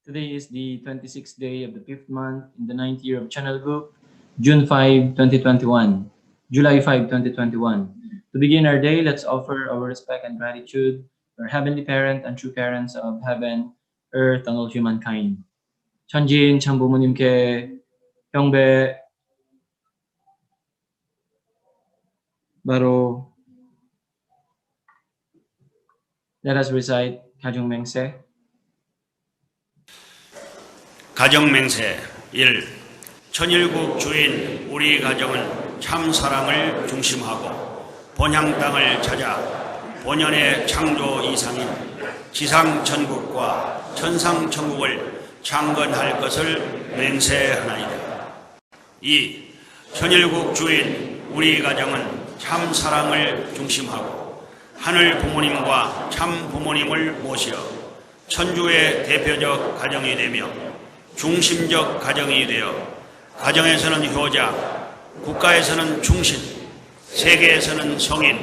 Today is the 26th day of the 5th month in the 9th year of Channel Group, June 5, 2021, July 5, 2021. To begin our day, let's offer our respect and gratitude to our Heavenly Parent and true parents of heaven, earth, and all humankind. 천지인 참부모님께 경배 바로. Let us recite 가정맹세. 가정맹세 1. 천일국 주인 우리 가정은 참 사랑을 중심하고 본향 땅을 찾아 본연의 창조 이상인 지상 천국과 천상 천국을 창건할 것을 맹세하나이다. 2. 천일국 주인 우리 가정은 참 사랑을 중심하고 하늘 부모님과 참 부모님을 모시어 천주의 대표적 가정이 되며 중심적 가정이 되어 가정에서는 효자, 국가에서는 충신, 세계에서는 성인,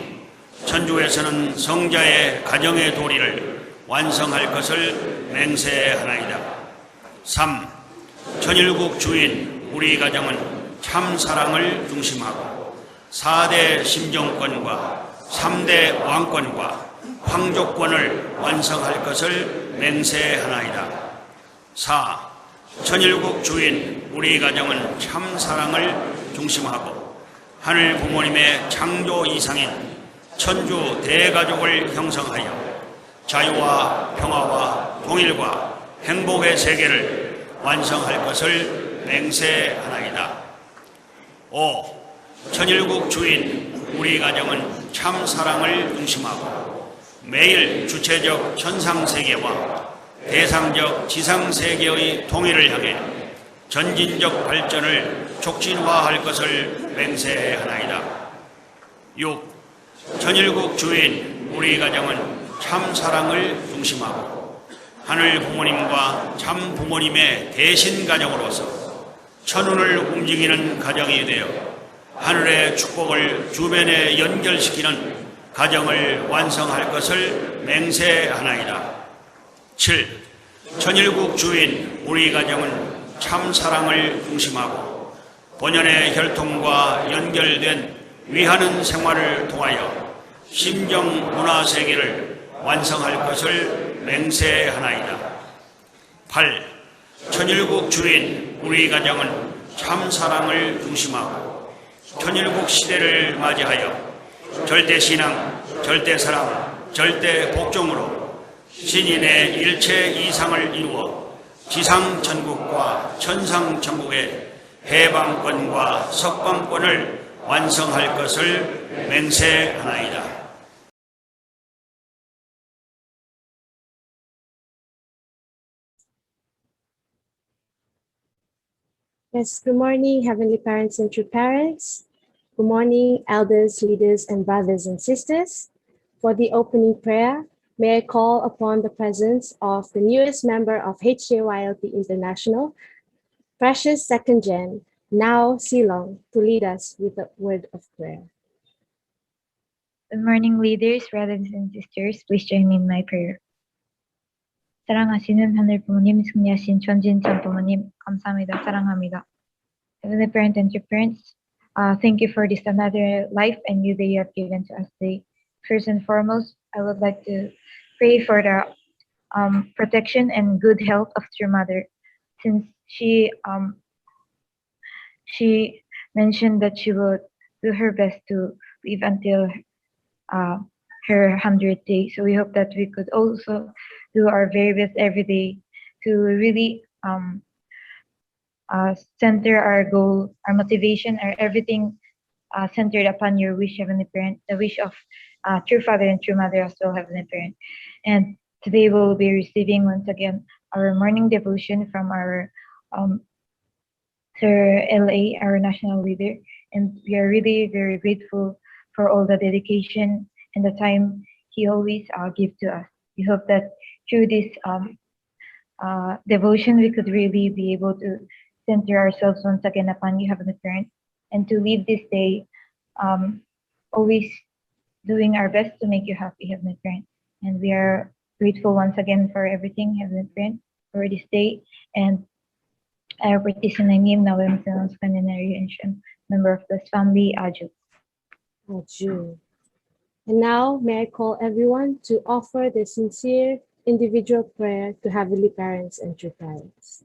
천주에서는 성자의 가정의 도리를 완성할 것을 맹세하나이다. 3. 천일국 주인 우리 가정은 참 사랑을 중심하고 4대 심정권과 3대 왕권과 황족권을 완성할 것을 맹세하나이다. 4. 천일국 주인 우리 가정은 참 사랑을 중심하고 하늘 부모님의 창조 이상인 천주 대가족을 형성하여 자유와 평화와 통일과 행복의 세계를 완성할 것을 맹세하나이다. 5. 천일국 주인 우리 가정은 참 사랑을 중심하고 매일 주체적 천상세계와 대상적 지상세계의 통일을 향해 전진적 발전을 촉진화할 것을 맹세하나이다. 6. 천일국 주인 우리 가정은 참 사랑을 중심하고 하늘 부모님과 참 부모님의 대신 가정으로서 천운을 움직이는 가정이 되어 하늘의 축복을 주변에 연결시키는 가정을 완성할 것을 맹세하나이다. 7. 천일국 주인 우리 가정은 참 사랑을 중심하고 본연의 혈통과 연결된 위하는 생활을 통하여 심정 문화 세계를 완성할 것을 맹세하나이다. 8. 천일국 주인 우리 가정은 참 사랑을 중심하고 천일국 시대를 맞이하여 절대신앙, 절대사랑, 절대복종으로 신인의 일체 이상을 이루어 지상천국과 천상천국의 해방권과 석방권을 완성할 것을 맹세하나이다. Yes, good morning, Heavenly Parents and True Parents. Good morning, elders, leaders, and brothers and sisters. For the opening prayer, may I call upon the presence of the newest member of HPHC-FFWPU International, Precious Second Gen, now Silong, to lead us with a word of prayer. Good morning, leaders, brothers and sisters. Please join me in my prayer. 사랑하시는 하늘 부모님, 승리하신 전진천 부모님, 감사합니다. 사랑합니다. Heavenly Parent and True Parents, thank you for this another life and new day you have given to us today. First and foremost, I would like to pray for the protection and good health of your mother, since she mentioned that she would do her best to live until her 100th day. So we hope that we could also do our very best every day to really center our goal, our motivation, our everything centered upon your wish, Heavenly Parent, the wish of true Father and true Mother as well, Heavenly Parent. And today we'll be receiving once again our morning devotion from our Sir L.A., our national leader. And we are really very grateful for all the dedication and the time he always gives to us. We hope that through this devotion, we could really be able to center ourselves once again upon you, Heavenly Parent, and to live this day always doing our best to make you happy, Heavenly Parent. And we are grateful once again for everything, Heavenly Parent. for this day. And I participate na Wilson Canary and member of this family, Aju. Aju. And now, may I call everyone to offer the sincere individual prayer to Heavenly Parents and True Parents.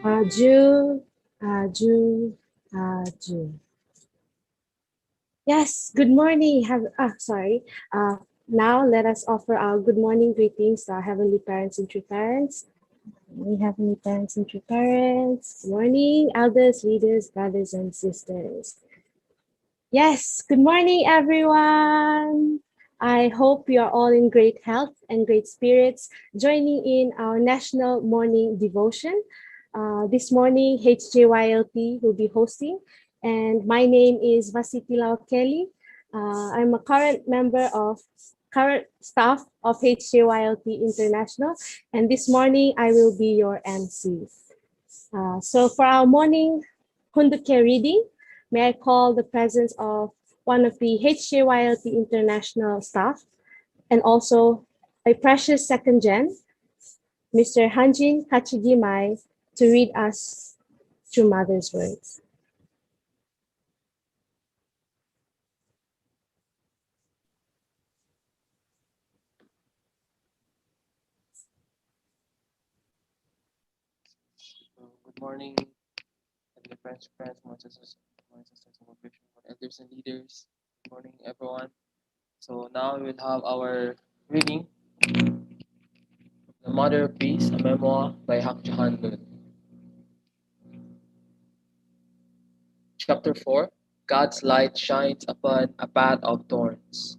Aju, Aju, Aju. Yes, good morning. Now let us offer our good morning greetings to our Heavenly Parents and True Parents. Heavenly Parents and True Parents. Good morning, elders, leaders, brothers, and sisters. Yes, good morning, everyone. I hope you are all in great health and great spirits, joining in our National Morning Devotion. This morning, HJYLP will be hosting, and my name is Vasitilao Kelly. I'm a current staff of HJYLP International, and this morning I will be your MC. So for our morning Hunduke reading, may I call the presence of one of the HJYLP International staff and also a precious second gen, Mr. Hanjin Kachigimai, to read us through Mother's words. Good morning, and friends, my sisters, and elders and leaders. Good morning, everyone. So now we will have our reading, The Mother of Peace, a memoir by Hak Jahan Nun. Chapter 4, God's light shines upon a path of thorns.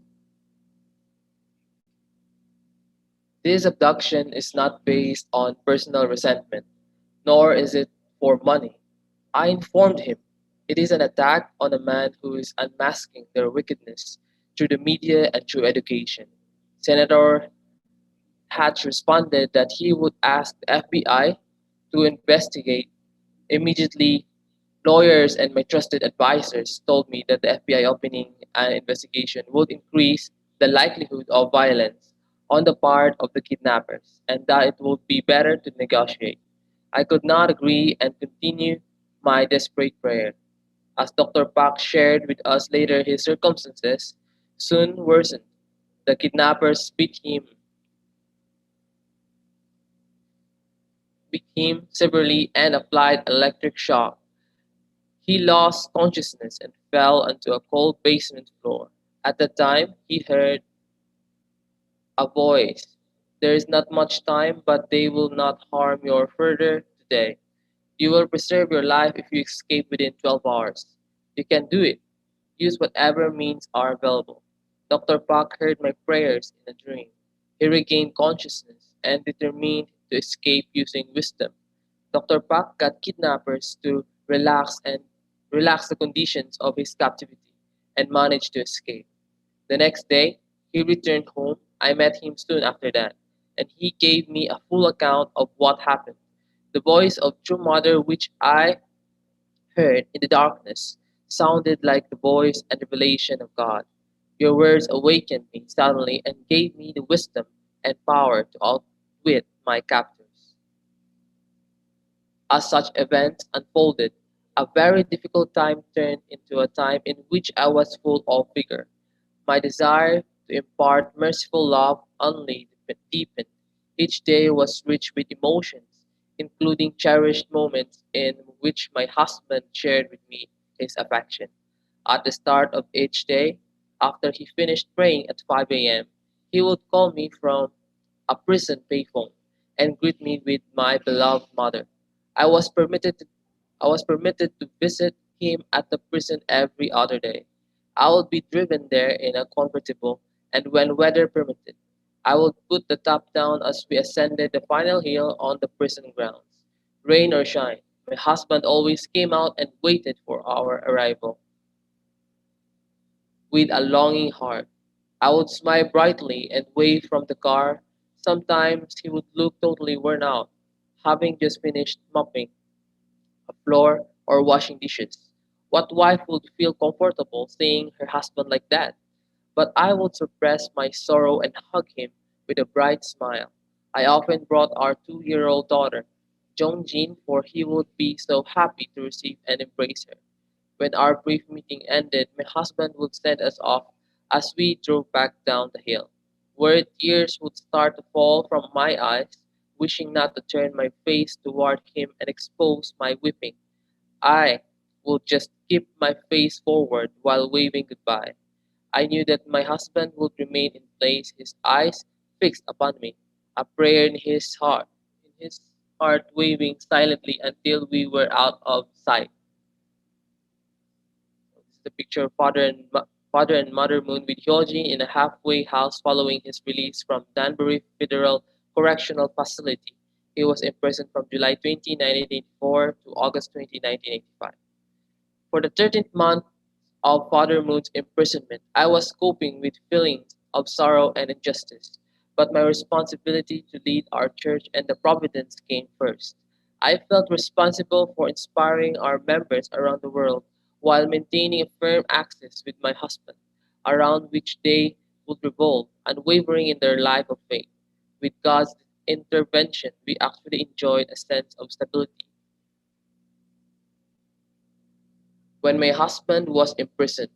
This abduction is not based on personal resentment, nor is it for money. I informed him it is an attack on a man who is unmasking their wickedness through the media and through education. Senator Hatch responded that he would ask the FBI to investigate. Immediately, lawyers and my trusted advisors told me that the FBI opening an investigation would increase the likelihood of violence on the part of the kidnappers and that it would be better to negotiate. I could not agree and continue my desperate prayer. As Dr. Pak shared with us later, his circumstances soon worsened. The kidnappers beat him severely and applied electric shock. He lost consciousness and fell onto a cold basement floor. At the time, he heard a voice. There is not much time, but they will not harm you further today. You will preserve your life if you escape within 12 hours. You can do it. Use whatever means are available. Dr. Pak heard my prayers in a dream. He regained consciousness and determined to escape using wisdom. Dr. Pak got kidnappers to relax and relaxed the conditions of his captivity, and managed to escape. The next day, he returned home. I met him soon after that, and he gave me a full account of what happened. The voice of true mother, which I heard in the darkness, sounded like the voice and revelation of God. Your words awakened me suddenly and gave me the wisdom and power to outwit my captors. As such events unfolded, a very difficult time turned into a time in which I was full of vigor. My desire to impart merciful love only deepened. Each day was rich with emotions, including cherished moments in which my husband shared with me his affection. At the start of each day, after he finished praying at 5 a.m., he would call me from a prison payphone and greet me with my beloved mother. I was permitted to I was permitted to visit him at the prison every other day. I would be driven there in a convertible, and when weather permitted, I would put the top down as we ascended the final hill on the prison grounds. Rain or shine, my husband always came out and waited for our arrival. With a longing heart, I would smile brightly and wave from the car. Sometimes he would look totally worn out, having just finished mopping a floor or washing dishes. What wife would feel comfortable seeing her husband like that? But I would suppress my sorrow and hug him with a bright smile. I often brought our 2-year-old daughter, Joan Jean, for he would be so happy to receive and embrace her. When our brief meeting ended, my husband would send us off as we drove back down the hill, where tears would start to fall from my eyes, wishing not to turn my face toward him and expose my weeping. I would just keep my face forward while waving goodbye. I knew that my husband would remain in place, his eyes fixed upon me, a prayer in his heart waving silently until we were out of sight. This is the picture of Father and Mother Moon with Hyoji in a halfway house following his release from Danbury Federal Correctional Facility. He was imprisoned from July 20, 1984 to August 20, 1985. For the 13th month of Father Moon's imprisonment, I was coping with feelings of sorrow and injustice, but my responsibility to lead our church and the providence came first. I felt responsible for inspiring our members around the world while maintaining a firm axis with my husband, around which they would revolve, unwavering in their life of faith. With God's intervention, we actually enjoyed a sense of stability. When my husband was imprisoned,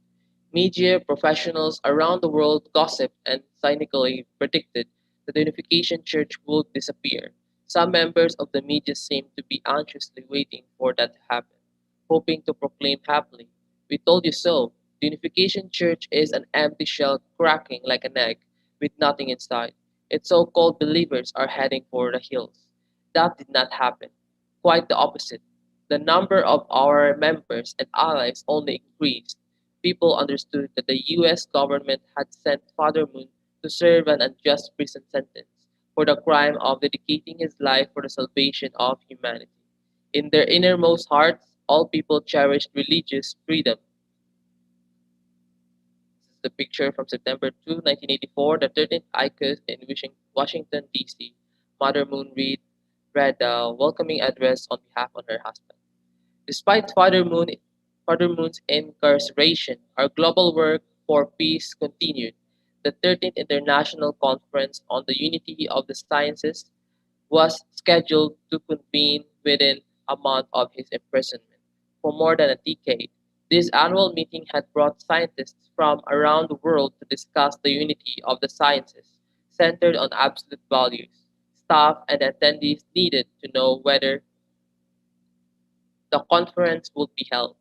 media professionals around the world gossiped and cynically predicted that the Unification Church would disappear. Some members of the media seemed to be anxiously waiting for that to happen, hoping to proclaim happily, "We told you so. The Unification Church is an empty shell cracking like an egg with nothing inside. Its so called believers are heading for the hills." That did not happen. Quite the opposite. The number of our members and allies only increased. People understood that the US government had sent Father Moon to serve an unjust prison sentence for the crime of dedicating his life for the salvation of humanity. In their innermost hearts, all people cherished religious freedom. This is the picture from September 2, 1984, the 13th ICUS in Washington, D.C. Mother Moon read the welcoming address on behalf of her husband. Despite Father Moon's incarceration, our global work for peace continued. The 13th International Conference on the Unity of the Sciences was scheduled to convene within a month of his imprisonment. For more than a decade, this annual meeting had brought scientists from around the world to discuss the unity of the sciences, centered on absolute values. Staff and attendees needed to know whether the conference would be held.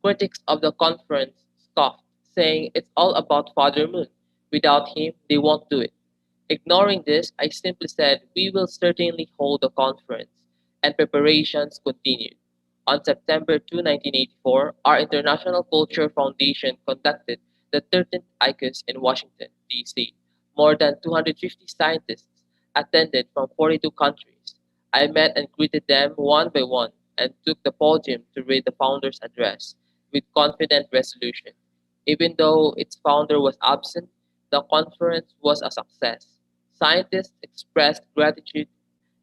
Critics of the conference scoffed, saying it's all about Father Moon. Without him, they won't do it. Ignoring this, I simply said we will certainly hold the conference, and preparations continued. On September 2, 1984, our International Culture Foundation conducted the 13th ICUS in Washington, D.C. More than 250 scientists attended from 42 countries. I met and greeted them one by one and took the podium to read the founder's address. with confident resolution. Even though its founder was absent, the conference was a success. Scientists expressed gratitude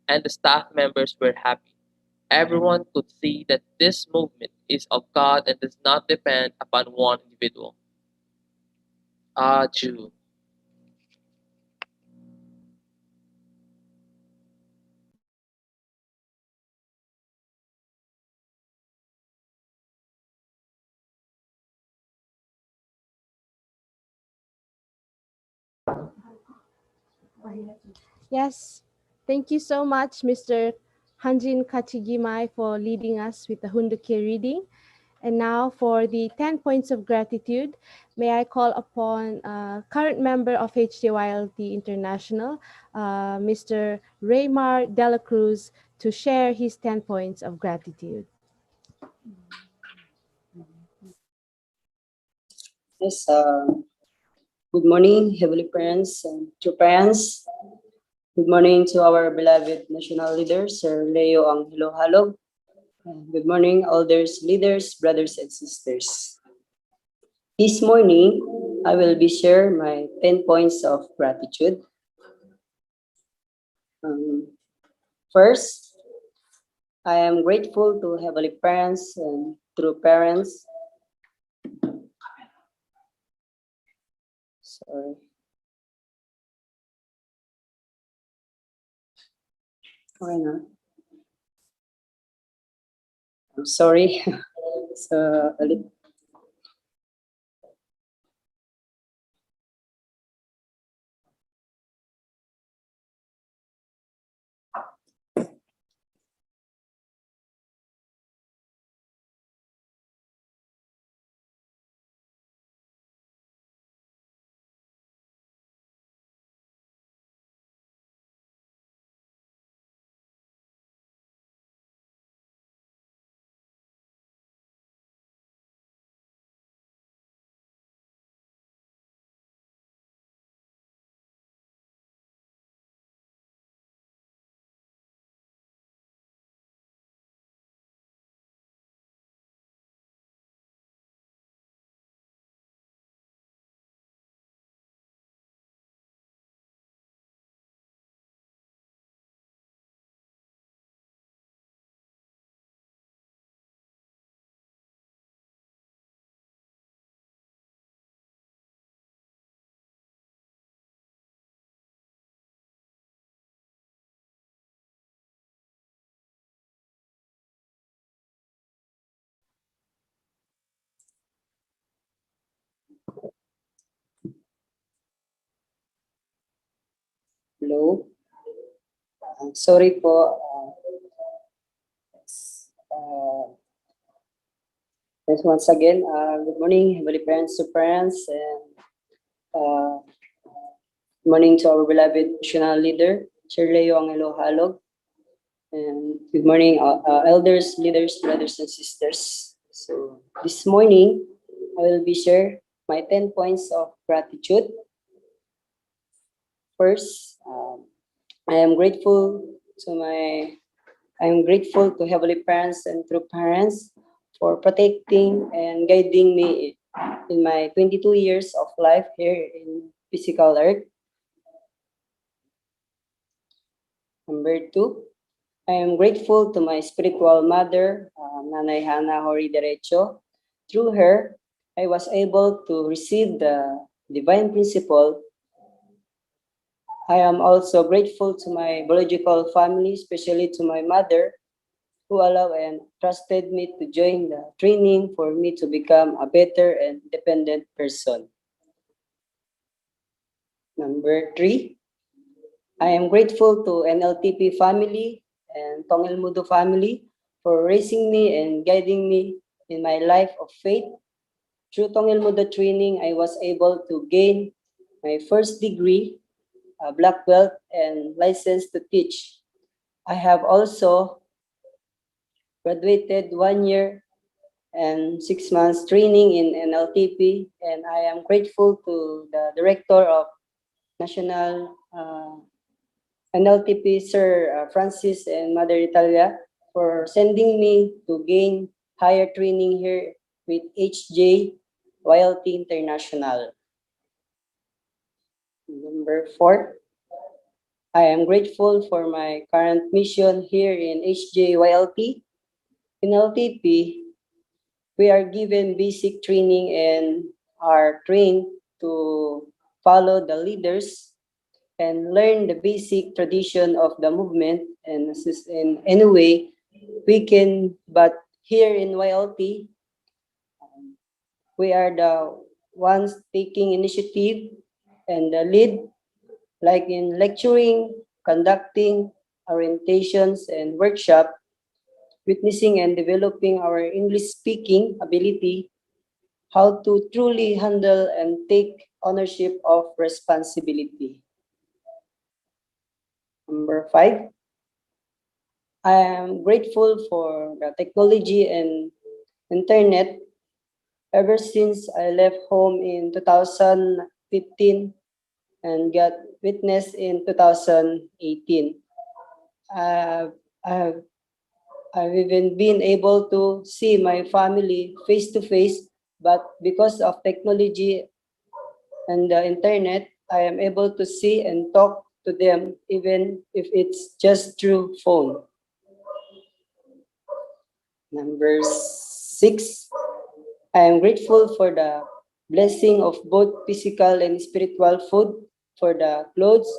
and the staff members were happy. Everyone could see that this movement is of God and does not depend upon one individual. Jew. Yes, thank you so much, Mr. Hanjin Kachigimai, for leading us with the Hunduki reading. And now for the 10 points of gratitude, may I call upon current member of HDYLT International, Mr. Raymar Dela Cruz, to share his 10 points of gratitude. Yes, good morning, heavenly parents and true parents. Good morning to our beloved national leader, Sir Leo Angelo Halog. Good morning, elders, leaders, brothers, and sisters. This morning, I will be share my 10 points of gratitude. First, I am grateful to heavenly parents and true parents. Sorry. Okay na. I'm sorry. So, hello. Sorry po. Yes, once again, good morning, heavenly parents to parents, and uh, good morning to our beloved national leader, Sir Leo Angelo Halog, and good morning, elders, leaders, brothers, and sisters. So this morning, I will be share my 10 points of gratitude. First, I am grateful to heavenly parents and true parents for protecting and guiding me in my 22 years of life here in physical earth. Number two, I am grateful to my spiritual mother, Nanay Hana Hori Derecho. Through her, I was able to receive the divine principle. I am also grateful to my biological family, especially to my mother, who allowed and trusted me to join the training for me to become a better and independent person. Number three, I am grateful to NLTP family and Tongil Mudo family for raising me and guiding me in my life of faith. Through Tongil Mudo training, I was able to gain my first degree, a black belt, and license to teach. I have also graduated 1 year and 6 months training in NLTP, and I am grateful to the director of National NLTP, Sir Francis and Mother Italia, for sending me to gain higher training here with HPHC-YLT International. Number 4, I am grateful for my current mission here in HPHC-YLT. In LTP, we are given basic training and are trained to follow the leaders and learn the basic tradition of the movement and assist in any way we can. But here in YLT, we are the ones taking initiative and the lead, like in lecturing, conducting orientations and workshop, witnessing and developing our English speaking ability, how to truly handle and take ownership of responsibility. Number 5, I am grateful for the technology and internet. Ever since I left home in 2015 and got witness in 2018, I've, I've, I've even been able to see my family face to face, but because of technology and the internet, I am able to see and talk to them even if it's just through phone. Number 6, I am grateful for the blessing of both physical and spiritual food, for the clothes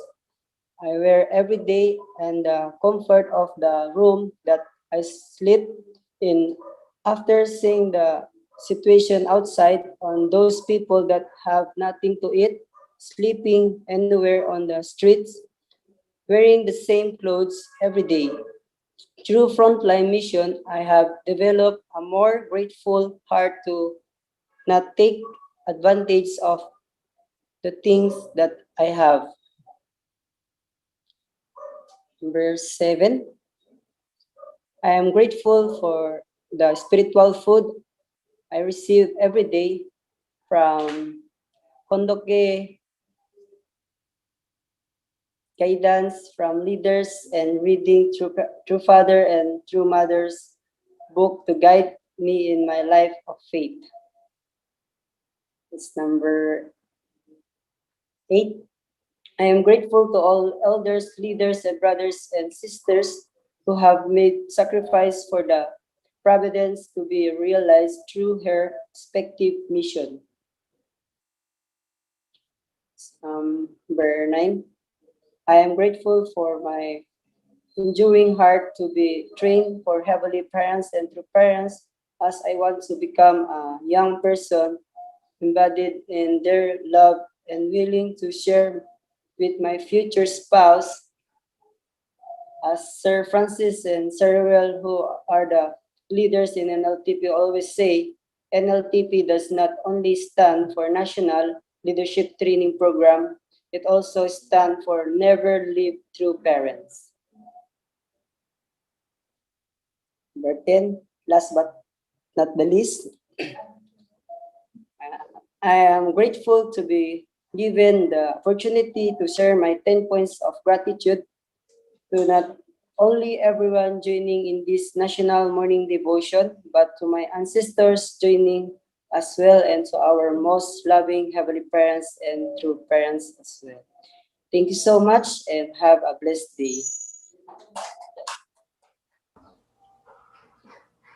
I wear every day, and the comfort of the room that I sleep in. After seeing the situation outside on those people that have nothing to eat, sleeping anywhere on the streets, wearing the same clothes every day. Through frontline mission, I have developed a more grateful heart to not take advantage of the things that I have. Number 7, I am grateful for the spiritual food I receive every day from Kondoke, guidance from leaders, and reading through Father and through Mother's book to guide me in my life of faith. It's number 8. I am grateful to all elders, leaders, and brothers and sisters who have made sacrifice for the providence to be realized through her respective mission. Number 9, I am grateful for my enduring heart to be trained for heavenly parents and true parents, as I want to become a young person embodied in their love and willing to share with my future spouse. As Sir Francis and Sir Will, who are the leaders in NLTP, always say, NLTP does not only stand for National Leadership Training Program, it also stands for Never Live Through Parents. Number 10, last but not the least, I am grateful to be given the opportunity to share my 10 points of gratitude to not only everyone joining in this National Morning Devotion, but to my ancestors joining as well, and to our most loving Heavenly Parents and true parents as well. Thank you so much and have a blessed day.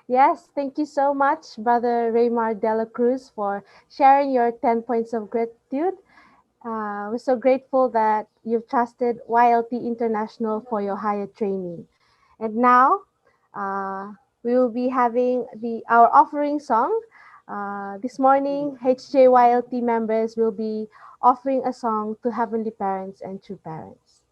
Yes, thank you so much, Brother Raymar de la Cruz, for sharing your 10 points of gratitude. We're so grateful that you've trusted YLT International for your higher training. And now, we will be having our offering song. This morning, HJYLT members will be offering a song to Heavenly Parents and True Parents.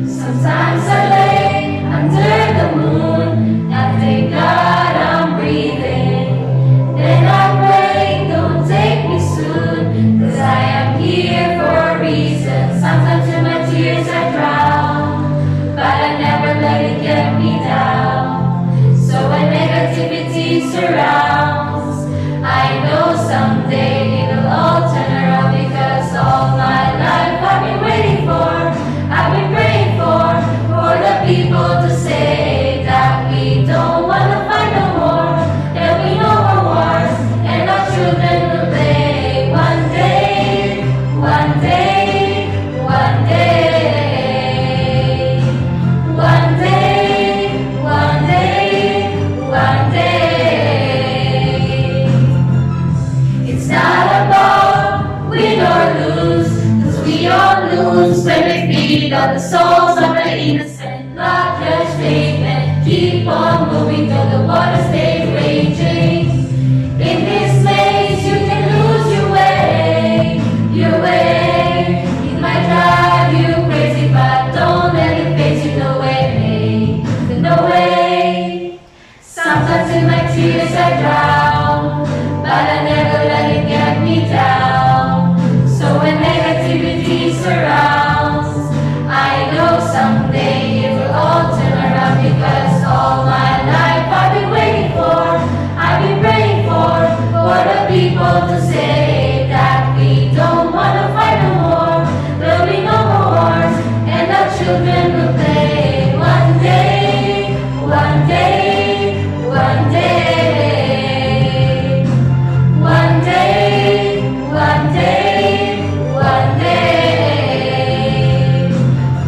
Sometimes I lay under the moon, I thank God I'm breathing. Then I pray, don't take me soon, 'cause I am here for a reason. Sometimes in my tears I drown, but I never surrounds. I know someday it'll all turn around because all my life I've been waiting for, I've been praying for the people to say that we don't wanna fight no more. There'll be no more wars, and our children will play one day, one day, one day, one day, one day, one day. It's not about win or lose, 'cause we all lose when we feed on the souls of the innocent. Not just faith and keep on moving till the waters stay raging. In this maze you can lose your way, your way. It might drive you crazy, but don't let it face you. No way, no way. Sometimes in my tears I drown, but I never let it get me down. So when negativity surrounds, I know someday it will all turn around because all my life I've been waiting for, I've been praying for the people to say that we don't wanna fight no more. There'll be no more wars, and our children will play one day, one day, one day, one day, one day, one day.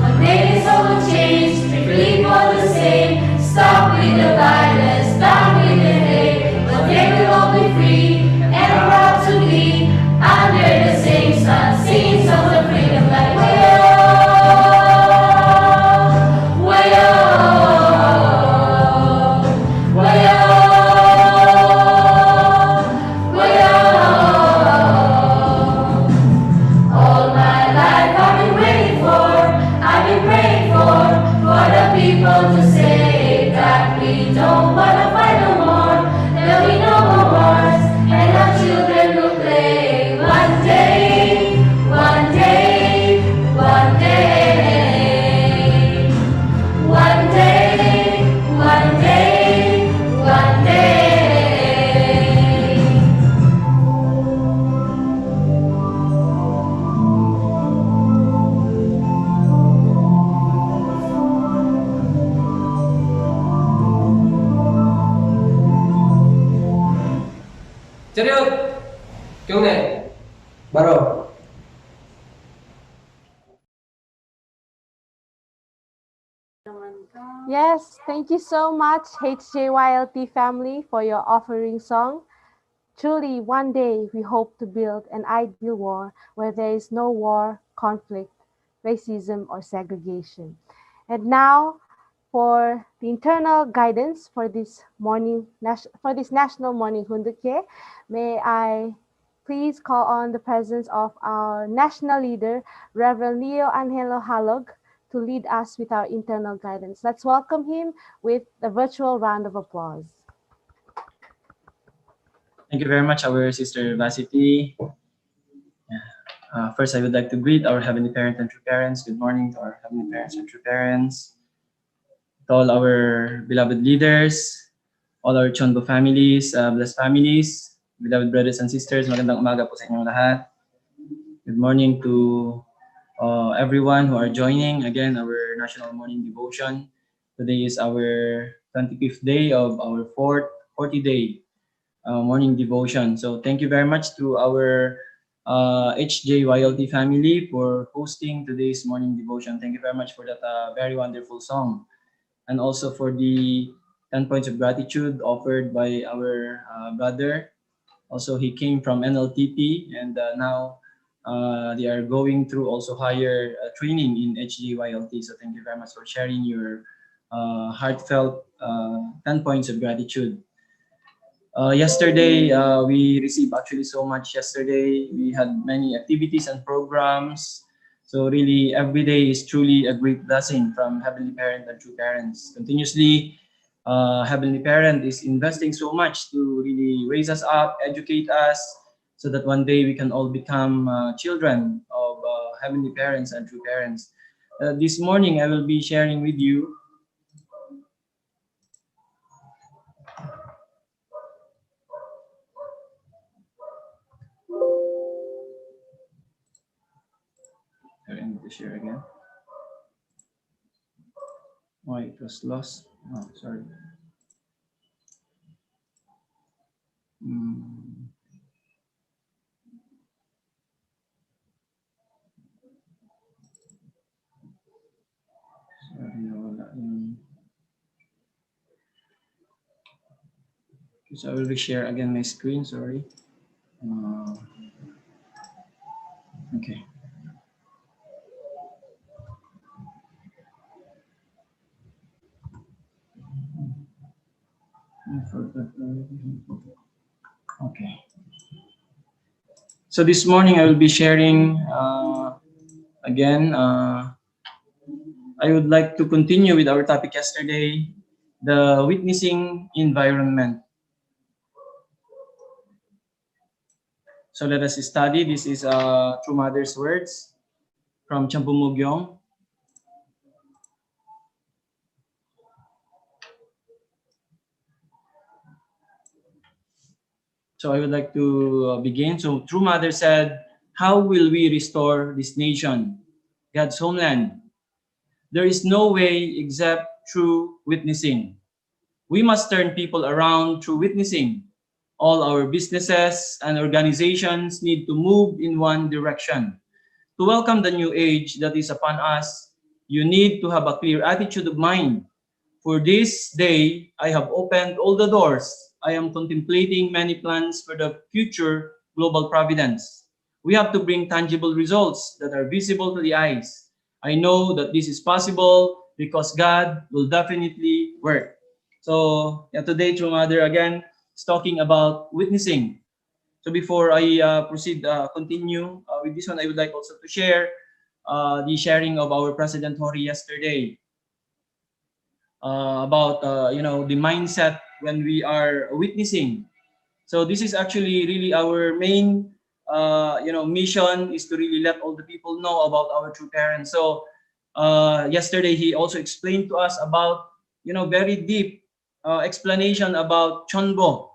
One day this all will change, treat people the same. Stop with the violence, stop with the hate. One day we'll all be free and proud to be under the same sun, singing songs of freedom like way-oh, way-oh, way-oh, way-oh. All my life I've been waiting for, I've been praying for the people to say that we don't wanna fight no more. There'll be no more wars, and our children will play one day, one day, one day, one day, one day, one day. Chariot! 경례! 바로! Yes, thank you so much, HJYLT family, for your offering song. Truly, one day we hope to build an ideal war where there is no war, conflict, racism, or segregation. And now, for the internal guidance for this morning, for this National Morning Hunduke, may I please call on the presence of our national leader, Reverend Leo Angelo Halog, to lead us with our internal guidance. Let's welcome him with a virtual round of applause. Thank you very much, our sister Vasity. First, I would like to greet our Heavenly Parent and True Parents. Good morning to our Heavenly Parents and True Parents. To all our beloved leaders, all our Chonbo families, blessed families, beloved brothers and sisters, magandang umaga po sa inyong lahat. Good morning to everyone who are joining again our National Morning Devotion. Today is our 25th day of our 40-day morning devotion. So thank you very much to our HJYLT family for hosting today's morning devotion. Thank you very much for that very wonderful song. And also for the 10 points of gratitude offered by our brother. Also, he came from NLTP and now they are going through also higher training in HJYLT. So thank you very much for sharing your heartfelt 10 points of gratitude. Yesterday, we received actually so much yesterday. We had many activities and programs. So really, every day is truly a great blessing from Heavenly Parent and True Parents. Continuously, Heavenly Parent is investing so much to really raise us up, educate us, so that one day we can all become children of Heavenly Parents and True Parents. This morning, I will be sharing with you I need to share again. Oh, it was lost. Oh, sorry. Sorry, nawala yung... So I will reshare again my screen, sorry. Okay. Okay. So this morning I will be sharing again. I would like to continue with our topic yesterday, the witnessing environment. So let us study. This is True Mother's words from Champumugyong. So I would like to begin. So True Mother said, how will we restore this nation, God's homeland? There is no way except through witnessing. We must turn people around through witnessing. All our businesses and organizations need to move in one direction. To welcome the new age that is upon us, you need to have a clear attitude of mind. For this day, I have opened all the doors. I am contemplating many plans for the future global providence. We have to bring tangible results that are visible to the eyes. I know that this is possible because God will definitely work. So today, True Mother again is talking about witnessing. So before I continue with this one, I would like also to share the sharing of our President Hori yesterday about the mindset when we are witnessing. So this is actually really our main mission, is to really let all the people know about our true parents. So yesterday he also explained to us about very deep explanation about Chonbo.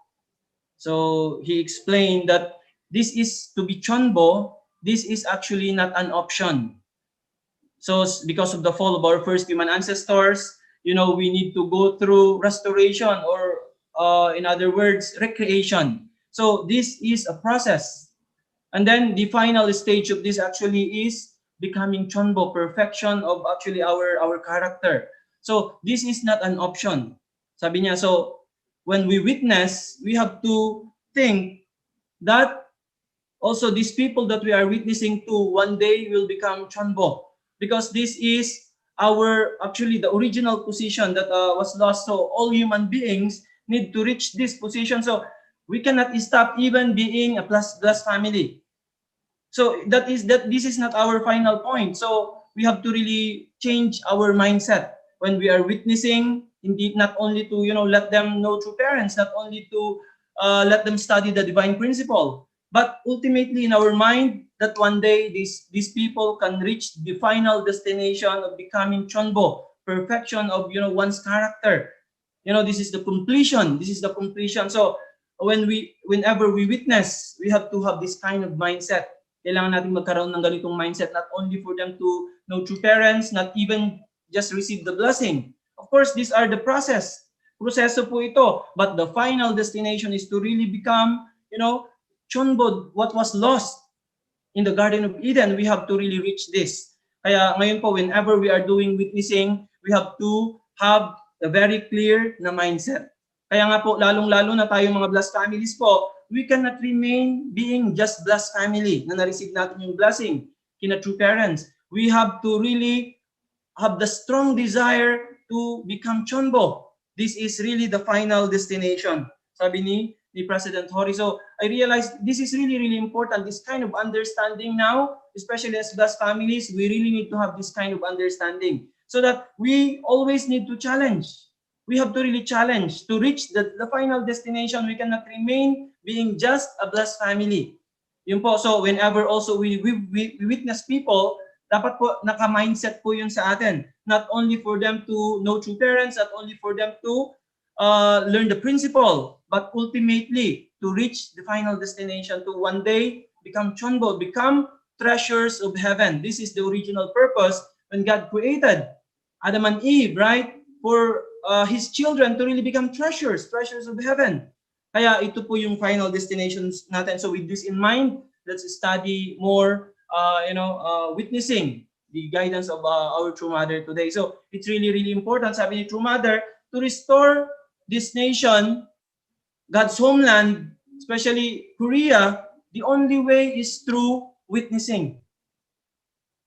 So he explained that this is to be Chonbo. This is actually not an option. So because of the fall of our first human ancestors, we need to go through restoration, or in other words, recreation. So this is a process. And then the final stage of this actually is becoming Chonbo, perfection of actually our character. So this is not an option. Sabi niya, so when we witness, we have to think that also these people that we are witnessing to one day will become Chonbo, because this is actually the original position that was lost. So all human beings need to reach this position. So we cannot stop even being a plus family. So this is not our final point. So we have to really change our mindset when we are witnessing. Indeed, not only to let them know true parents, not only to let them study the divine principle, but ultimately in our mind that one day these people can reach the final destination of becoming Chonbo, perfection of one's character. This is the completion. This is the completion. So whenever we witness, we have to have this kind of mindset. Kailangan natin magkaroon ng ganitong mindset, not only for them to know true parents, not even just receive the blessing. Of course, these are the proseso po ito, but the final destination is to really become, Chonbo, what was lost in the Garden of Eden. We have to really reach this. Kaya ngayon po, whenever we are doing witnessing, we have to have a very clear na mindset. Kaya nga po, lalong-lalo na tayo mga blessed families po, we cannot remain being just blessed family na na-receive natin yung blessing kina true parents. We have to really have the strong desire to become Chonbo. This is really the final destination, sabi ni President Hori. So I realized this is really, really important, this kind of understanding now, especially as blessed families. We really need to have this kind of understanding so that we always need to challenge. We have to really challenge to reach the final destination. We cannot remain being just a blessed family. Yun po. So whenever also we witness people, dapat po naka-mindset po yun sa atin. Not only for them to know true parents, not only for them to learn the principle, but ultimately to reach the final destination, to one day become Chonbo, become treasures of heaven. This is the original purpose when God created Adam and Eve, right? For His children to really become treasures of heaven. Kaya ito po yung final destinations natin. So with this in mind, let's study more, witnessing the guidance of our True Mother today. So it's really, really important, sabi ni True Mother, to restore this nation, God's homeland, especially Korea. The only way is through witnessing.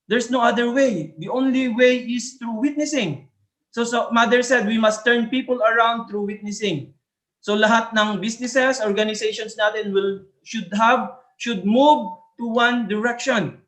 There's no other way. The only way is through witnessing. So Mother said, we must turn people around through witnessing. So lahat ng businesses, organizations natin should move to one direction.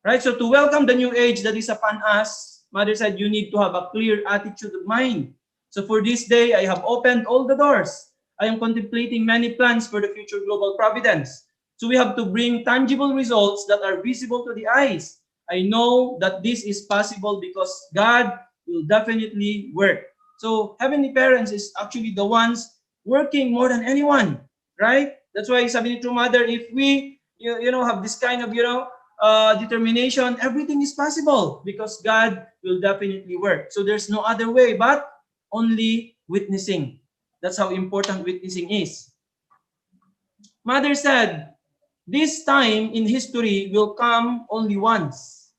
Right? So to welcome the new age that is upon us, Mother said, you need to have a clear attitude of mind. So for this day, I have opened all the doors. I am contemplating many plans for the future global providence. So we have to bring tangible results that are visible to the eyes. I know that this is possible because God will definitely work. So Heavenly Parents is actually the ones working more than anyone, right? That's why sabi ni True Mother, if we have this kind of determination, everything is possible because God will definitely work. So there's no other way but only witnessing. That's how important witnessing is. Mother said, this time in history will come only once.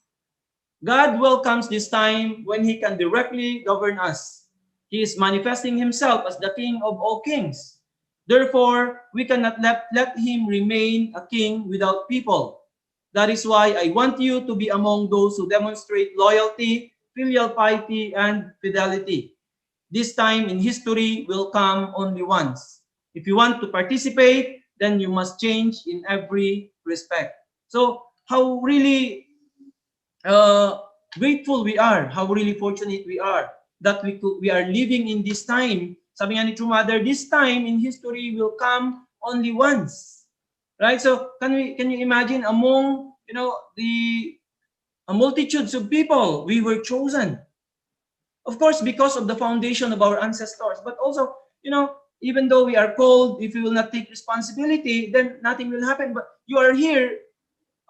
God welcomes this time when He can directly govern us. He is manifesting Himself as the King of all kings. Therefore, we cannot let Him remain a king without people. That is why I want you to be among those who demonstrate loyalty, filial piety, and fidelity. This time in history will come only once. If you want to participate, then you must change in every respect. So how really grateful we are, how really fortunate we are that we are living in this time. Sabi nga ni True Mother, this time in history will come only once. Right? So can you imagine among the multitudes of people, we were chosen. Of course, because of the foundation of our ancestors, but also, even though we are called, if we will not take responsibility, then nothing will happen. But you are here,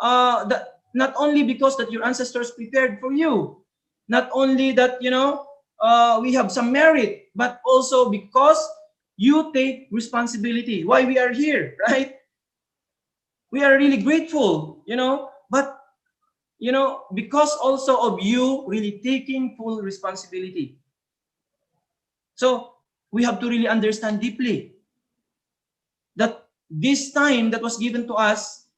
not only because that your ancestors prepared for you, not only that, we have some merit, but also because you take responsibility. Why we are here, right? We are really grateful, but because also of you really taking full responsibility. So we have to really understand deeply that this time that was given to us,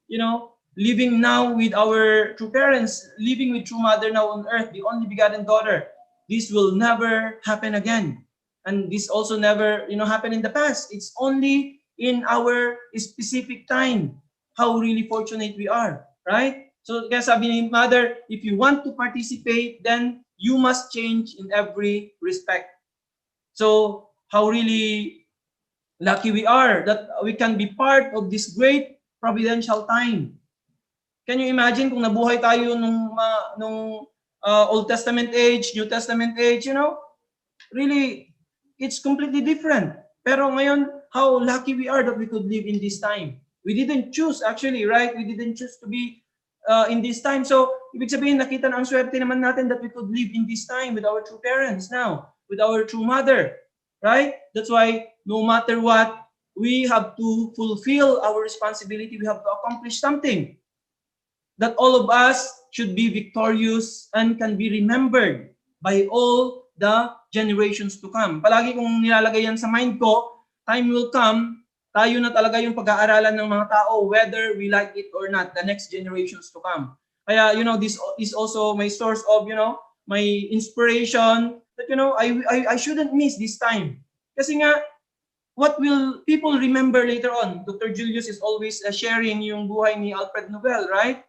living now with our true parents, living with True Mother now on earth, the only begotten daughter, this will never happen again. And this also never, happened in the past. It's only in our specific time. How really fortunate we are, right? So kaya sabi ni Mother, if you want to participate, then you must change in every respect. So how really lucky we are that we can be part of this great providential time. Can you imagine kung nabuhay tayo nung Old Testament age, New Testament age, really, it's completely different. Pero ngayon, how lucky we are that we could live in this time. We didn't choose actually, right? We didn't choose to be in this time. So, ibig sabihin, nakita na ang swerte naman natin that we could live in this time with our true parents now, with our true mother, right? That's why, no matter what, we have to fulfill our responsibility. We have to accomplish something. That all of us should be victorious and can be remembered by all the generations to come. Palagi kong nilalagay yan sa mind ko, time will come, tayo na talaga yung pag-aaralan ng mga tao, whether we like it or not, the next generations to come. Kaya, this is also my source of, my inspiration, that, I shouldn't miss this time. Kasi nga, what will people remember later on? Dr. Julius is always sharing yung buhay ni Alfred Nobel, right?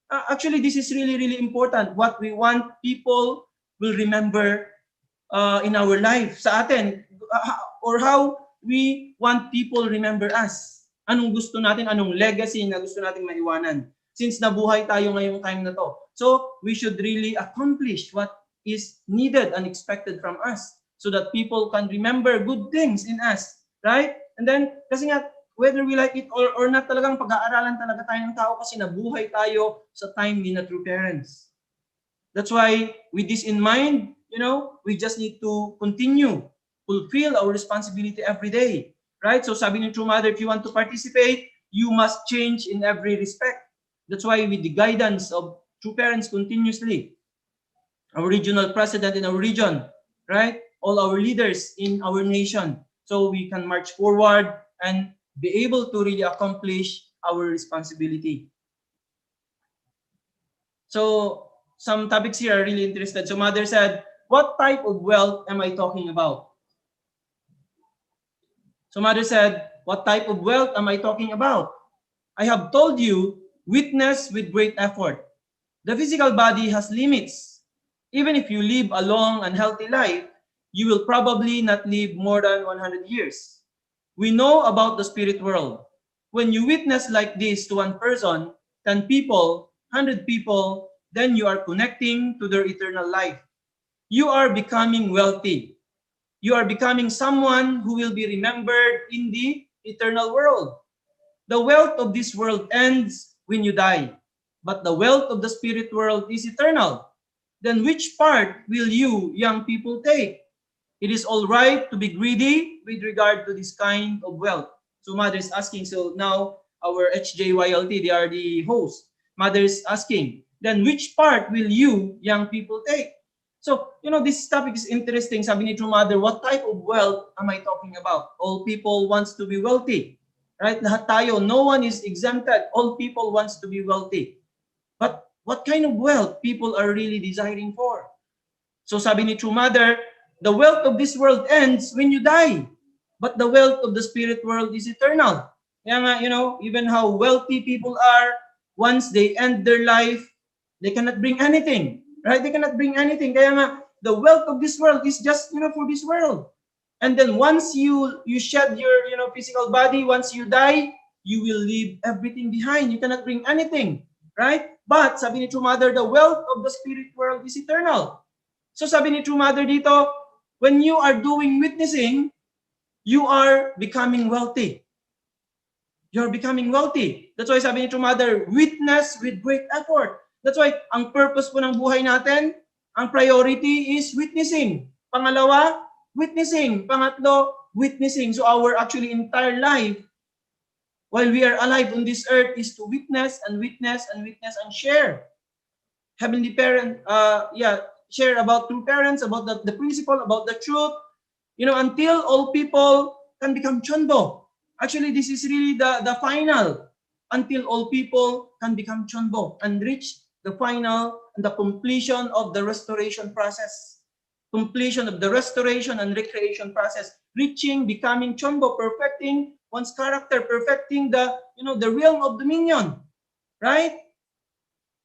Actually, this is really, really important. What we want people will remember in our life, sa atin, or how we want people remember us. Anong gusto natin, anong legacy na gusto nating maiwanan since nabuhay tayo ngayong time na to. So, we should really accomplish what is needed and expected from us so that people can remember good things in us, right? And then, kasi nga, whether we like it or not, talagang pag-aaralan talaga tayo ng tao kasi nabuhay tayo sa time ni na true parents. That's why, with this in mind, we just need to continue, fulfill our responsibility every day. Right? So sabi ni True Mother, if you want to participate, you must change in every respect. That's why with the guidance of True Parents continuously, our regional president in our region, right? All our leaders in our nation, so we can march forward and be able to really accomplish our responsibility. So some topics here are really interested. So Mother said, what type of wealth am I talking about? So Mother said, what type of wealth am I talking about? I have told you, witness with great effort. The physical body has limits. Even if you live a long and healthy life, you will probably not live more than 100 years. We know about the spirit world. When you witness like this to one person, 10 people, 100 people, then you are connecting to their eternal life. You are becoming wealthy. You are becoming someone who will be remembered in the eternal world. The wealth of this world ends when you die, but the wealth of the spirit world is eternal. Then which part will you, young people, take? It is all right to be greedy with regard to this kind of wealth. So Mother is asking, so now our HJYLT, they are the host. Mother is asking, then which part will you, young people, take? So, this topic is interesting. Sabi ni True Mother, what type of wealth am I talking about? All people wants to be wealthy. Right? Lahat tayo, no one is exempted. All people wants to be wealthy. But what kind of wealth people are really desiring for? So sabi ni True Mother, the wealth of this world ends when you die. But the wealth of the spirit world is eternal. Kaya nga, even how wealthy people are, once they end their life, they cannot bring anything. Right? They cannot bring anything. Kaya nga, the wealth of this world is just, for this world. And then once you shed your, physical body, once you die, you will leave everything behind. You cannot bring anything. Right? But, sabi ni True Mother, the wealth of the spirit world is eternal. So sabi ni True Mother dito, when you are doing witnessing, you are becoming wealthy. You are becoming wealthy. That's why sabi ni True Mother, witness with great effort. That's why, ang purpose po ng buhay natin, ang priority is witnessing. Pangalawa, witnessing. Pangatlo, witnessing. So our actually entire life, while we are alive on this earth, is to witness and witness and witness and share. Heavenly Parent, share about True Parents, about the principle, about the truth, until all people can become chonbo. Actually, this is really the final, until all people can become chonbo and reach the final and the completion of the restoration process. Completion of the restoration and recreation process. Reaching, becoming chonbo, perfecting one's character, perfecting the realm of dominion. Right?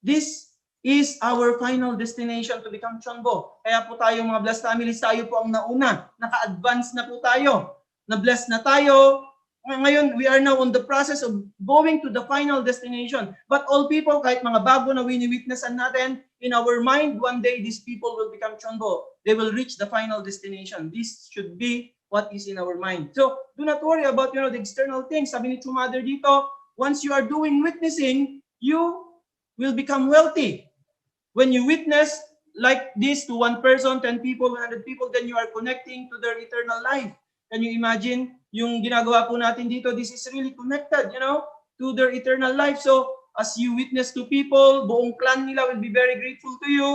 This is our final destination to become chonbo. Kaya po tayo mga blessed families, tayo po ang nauna. Naka-advance na po tayo. Na-bless na tayo. Ngayon, we are now on the process of going to the final destination. But all people, kahit mga bago na wini-witnessan natin, in our mind, one day, these people will become chonbo. They will reach the final destination. This should be what is in our mind. So, do not worry about, the external things. Sabi ni True Mother dito, once you are doing witnessing, you will become wealthy. When you witness like this to one person, 10 people, 100 people, then you are connecting to their eternal life. Can you imagine yung ginagawa po natin dito? This is really connected, to their eternal life. So, as you witness to people, buong clan nila will be very grateful to you.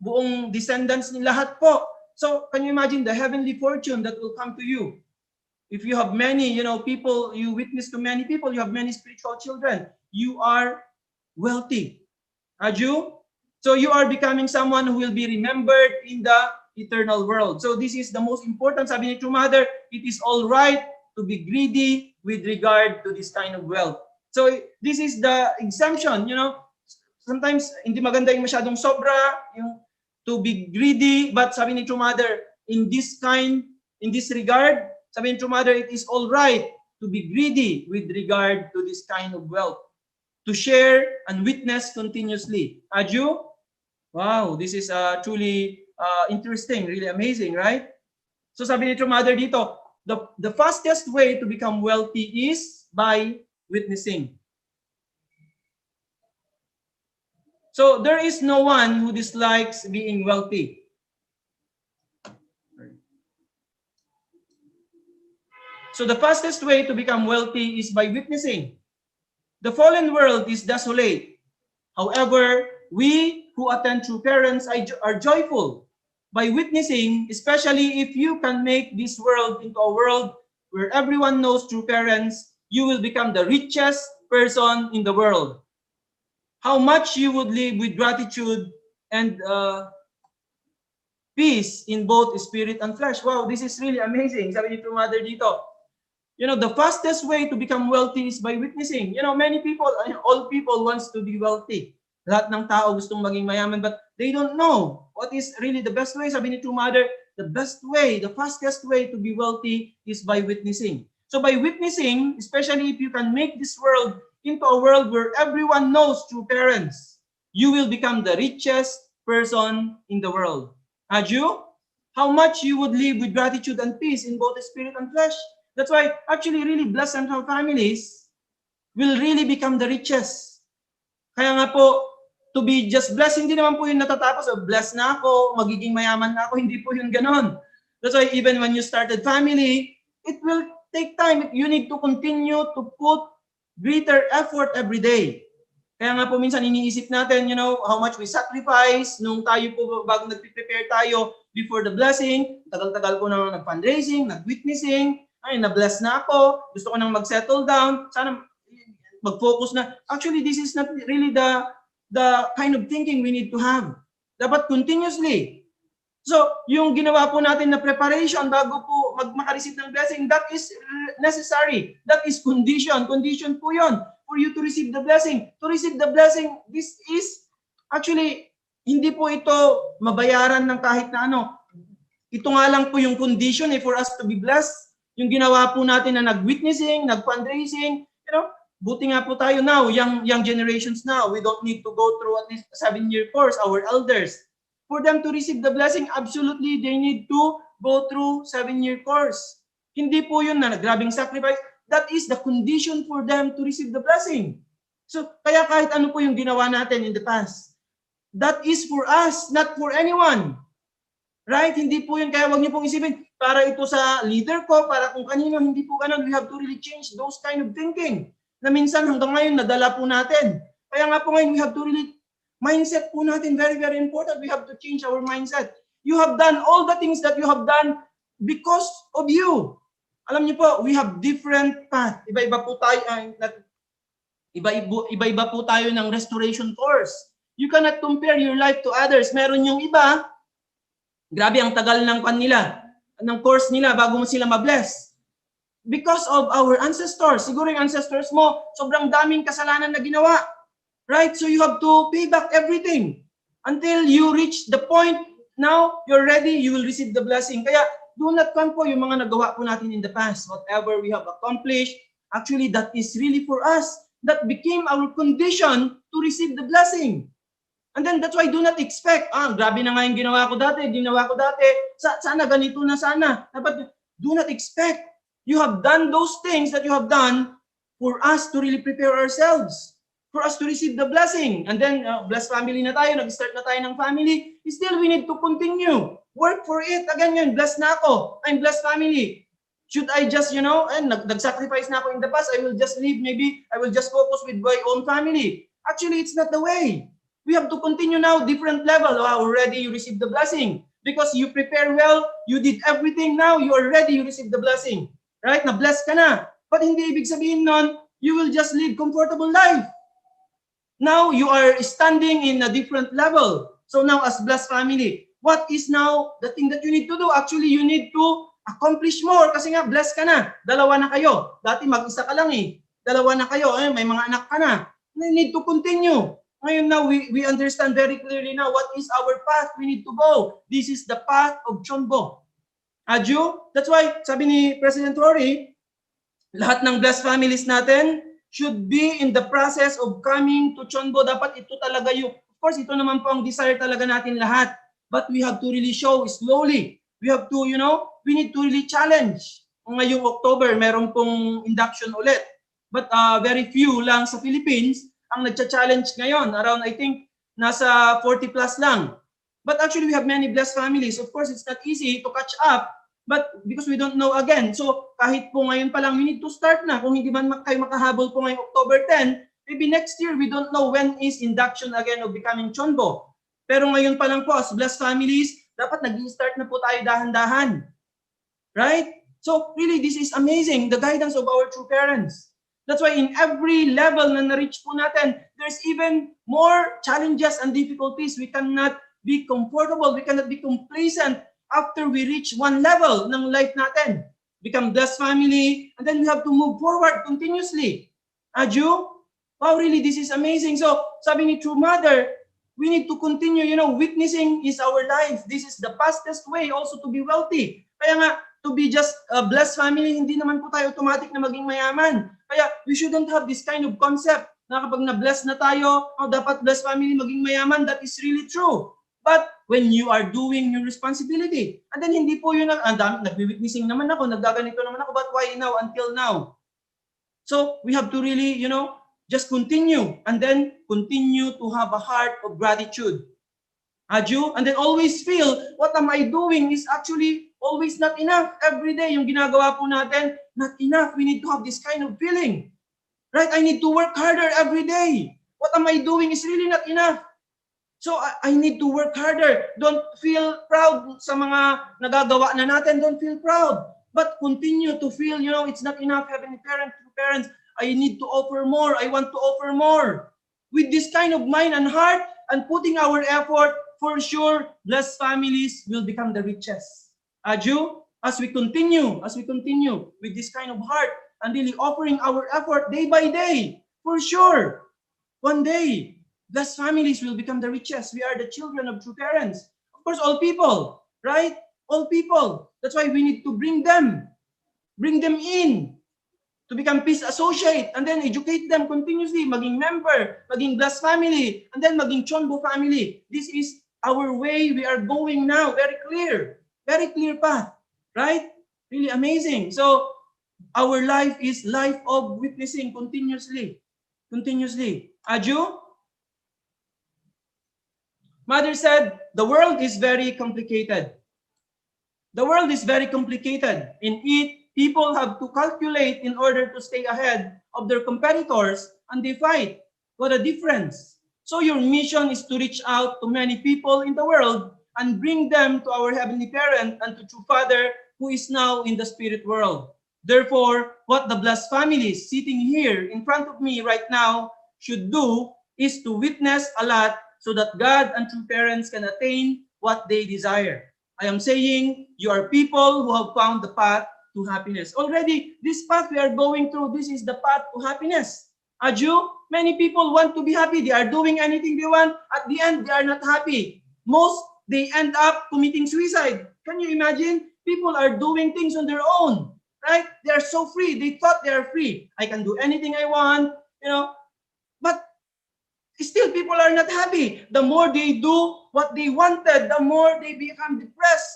Buong descendants nila, lahat po. So, can you imagine the heavenly fortune that will come to you? If you have many, people, you witness to many people, you have many spiritual children, you are wealthy. Aju? So, you are becoming someone who will be remembered in the eternal world. So this is the most important. Sabi ni True Mother, it is all right to be greedy with regard to this kind of wealth. So this is the exemption, Sometimes hindi maganda yung masyadong sobra, yung to be greedy, but sabi ni True Mother, in this regard, sabi ni True Mother, it is all right to be greedy with regard to this kind of wealth. To share and witness continuously. Aju? Wow, this is truly interesting, really amazing, right? So sabi ni True Mother dito, the fastest way to become wealthy is by witnessing. So there is no one who dislikes being wealthy. So the fastest way to become wealthy is by witnessing. The fallen world is desolate. However, we who attend True Parents are joyful by witnessing, especially if you can make this world into a world where everyone knows True Parents, you will become the richest person in the world. How much you would live with gratitude and peace in both spirit and flesh. Wow, this is really amazing. Sabi ni True Mother dito. You know, the fastest way to become wealthy is by witnessing. You know, many people, all people wants to be wealthy. Lahat ng tao gustong maging mayaman, but they don't know what is really the best way. Sabi ni True Mother, the best way, the fastest way to be wealthy is by witnessing. So by witnessing, especially if you can make this world into a world where everyone knows True Parents, you will become the richest person in the world. Had you? How much you would live with gratitude and peace in both the spirit and flesh. That's why actually really blessed central families will really become the richest. Kaya nga po, to be just blessed, hindi naman po yung natatapos, blessed na ako, magiging mayaman na ako, hindi po yun ganon. That's why even when you started family, it will take time. You need to continue to put greater effort every day. Kaya nga po minsan iniisip natin, you know, how much we sacrifice nung tayo po bago nag-prepare tayo before the blessing. Tagal-tagal ko na nag-fundraising, nag-witnessing, ay, na-bless na ako, gusto ko nang mag-settle down, sana mag-focus na. Actually, this is not really the kind of thinking we need to have. Dapat continuously. So, yung ginawa po natin na preparation bago po makareceive ng blessing, that is necessary. That is condition. Condition po yun for you to receive the blessing. To receive the blessing, this is actually, hindi po ito mabayaran ng kahit na ano. Ito nga lang po yung condition for us to be blessed. Yung ginawa po natin na nag-witnessing, nag-fundraising, you know, buti nga po tayo now, young generations now, we don't need to go through at least a 7-year course, our elders. For them to receive the blessing, absolutely, they need to go through 7-year course. Hindi po yun na grabing sacrifice. That is the condition for them to receive the blessing. So, kaya kahit ano po yung ginawa natin in the past, that is for us, not for anyone. Right? Hindi po yun. Kaya wag niyo pong isipin, para ito sa leader ko, para kung kanino, hindi po ganun. We have to really change those kind of thinking. Na minsan hanggang ngayon, nadala po natin. Kaya nga po ngayon, we have to really, mindset po natin, very, very important. We have to change our mindset. You have done all the things that you have done because of you. Alam niyo po, we have different path. Iba-iba po tayo, iba-iba po tayo ng restoration course. You cannot compare your life to others. Meron yung iba, grabe ang tagal ng kanila, ng course nila bago mo sila ma-bless. Because of our ancestors. Siguro yung ancestors mo, sobrang daming kasalanan na ginawa. Right? So you have to pay back everything. Until you reach the point, now you're ready, you will receive the blessing. Kaya do not count po yung mga nagawa po natin in the past. Whatever we have accomplished, actually that is really for us. That became our condition to receive the blessing. And then that's why do not expect, grabe na nga yung ginawa ko dati, sana ganito na sana. Dapat do not expect. You have done those things that you have done for us to really prepare ourselves, for us to receive the blessing. And then, blessed family na tayo, nag-start na tayo ng family, still we need to continue. Work for it. Again yun, blessed na ako. I'm blessed family. Should I just, nag-sacrifice na ako in the past, I will just leave, maybe I will just focus with my own family. Actually, it's not the way. We have to continue now, different level. Already you received the blessing. Because you prepare well, you did everything now, you are ready, you received the blessing. Right? Na-bless ka na. But hindi ibig sabihin nun, you will just live comfortable life. Now, you are standing in a different level. So now, as blessed family, what is now the thing that you need to do? Actually, you need to accomplish more. Kasi nga, blessed ka na. Dalawa na kayo. Dati mag-isa ka lang eh. Dalawa na kayo. May mga anak ka na. You need to continue. Ngayon now, we understand very clearly now what is our path we need to go. This is the path of Chonbo. Adyo? That's why, sabi ni President Rory, lahat ng blessed families natin should be in the process of coming to Chonbo. Dapat ito talaga yung, of course, ito naman po ang desire talaga natin lahat. But we have to really show slowly. We have to, we need to really challenge. Ngayong October, meron pong induction ulit. But very few lang sa Philippines ang nagcha-challenge ngayon. Around, I think, nasa 40 plus lang. But actually, we have many blessed families. Of course, it's not easy to catch up, but because we don't know again. So, kahit po ngayon pa lang, we need to start na. Kung hindi man kayo makahabol po ngayong October 10, maybe next year, we don't know when is induction again of becoming Chonbo. Pero ngayon pa lang po, as blessed families, dapat nag-start na po tayo dahan-dahan. Right? So, really, this is amazing, the guidance of our true parents. That's why in every level na na-reach po natin, there's even more challenges and difficulties. We cannot be comfortable, we cannot be complacent after we reach one level ng life natin. Become blessed family, and then we have to move forward continuously. Aju? Wow, really, this is amazing. So, sabi ni True Mother, we need to continue, witnessing is our life. This is the fastest way also to be wealthy. Kaya nga, to be just a blessed family, hindi naman po tayo automatic na maging mayaman. Kaya we shouldn't have this kind of concept na kapag na-bless na tayo, dapat blessed family maging mayaman. That is really true. But when you are doing your responsibility, and then hindi po yun, nag-witnessing naman ako, nagdaganito naman ako, but why now, until now? So we have to really, just continue, and then continue to have a heart of gratitude. Aju? And then always feel, what am I doing is actually always not enough. Every day, yung ginagawa po natin, not enough. We need to have this kind of feeling. Right? I need to work harder every day. What am I doing is really not enough. So I need to work harder. Don't feel proud sa mga nagagawa na natin. Don't feel proud. But continue to feel, it's not enough. Heavenly parents, I need to offer more. I want to offer more. With this kind of mind and heart and putting our effort, for sure, blessed families will become the richest. Aju, as we continue with this kind of heart and really offering our effort day by day, for sure, one day, blessed families will become the richest. We are the children of true parents. Of course, all people, right? All people. That's why we need to bring them in to become peace associate and then educate them continuously, maging member, maging blessed family, and then maging Chonbo family. This is our way we are going now. Very clear path, right? Really amazing. So our life is life of witnessing continuously. Aju? Mother said, the world is very complicated. The world is very complicated. In it, people have to calculate in order to stay ahead of their competitors, and they fight. What a difference. So your mission is to reach out to many people in the world and bring them to our Heavenly Parent and to True Father who is now in the spirit world. Therefore, what the blessed families sitting here in front of me right now should do is to witness a lot so that God and True Parents can attain what they desire. I am saying you are people who have found the path to happiness. Already, this path we are going through, this is the path to happiness. Aju, many people want to be happy. They are doing anything they want. At the end, they are not happy. Most, they end up committing suicide. Can you imagine? People are doing things on their own, right? They are so free. They thought they are free. I can do anything I want, but still people are not happy. The more they do what they wanted, the more they become depressed.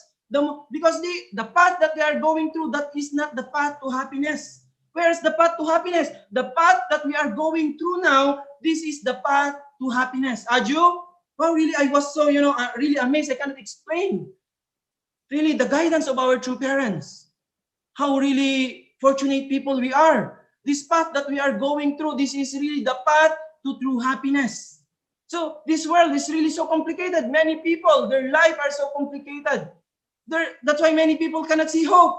Because the path that they are going through, that is not the path to happiness. Where's the path to happiness? The path that we are going through now, this is the path to happiness. Aju? Well, really, I was so, really amazed. I cannot explain. Really, the guidance of our true parents. How really fortunate people we are. This path that we are going through, this is really the path to true happiness. So this world is really so complicated. Many people, their life are so complicated. That's why many people cannot see hope.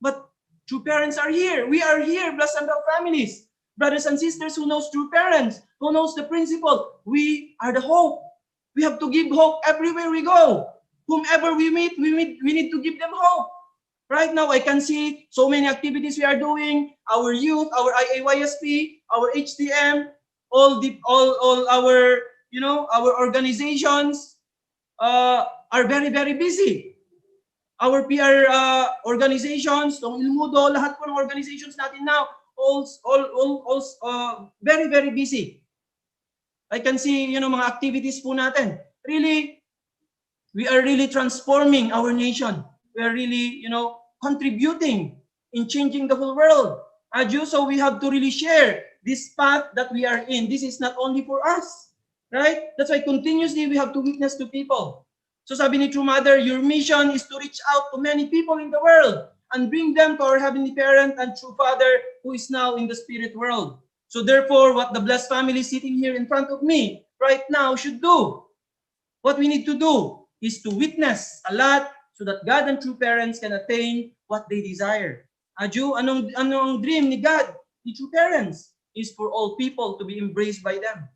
But true parents are here. We are here, blessed and our families. Brothers and sisters who knows true parents, who knows the principle. We are the hope. We have to give hope everywhere we go. Whomever we meet, we need to give them hope. Right now, I can see so many activities we are doing. Our youth, our IAYSP, our HTM, all our, our organizations are very, very busy. Our PR organizations, tong Ilmudo, lahat po ng organizations natin now, all very, very busy. I can see, mga activities po natin. Really, we are really transforming our nation. We are really, contributing in changing the whole world. So we have to really share this path that we are in. This is not only for us, right? That's why continuously we have to witness to people. So sabi ni True Mother, your mission is to reach out to many people in the world and bring them to our Heavenly Parent and True Father who is now in the spirit world. So therefore, what the blessed family sitting here in front of me right now should do, what we need to do is to witness a lot so that God and true parents can attain what they desire. Anong dream ni God, ni true parents, is for all people to be embraced by them.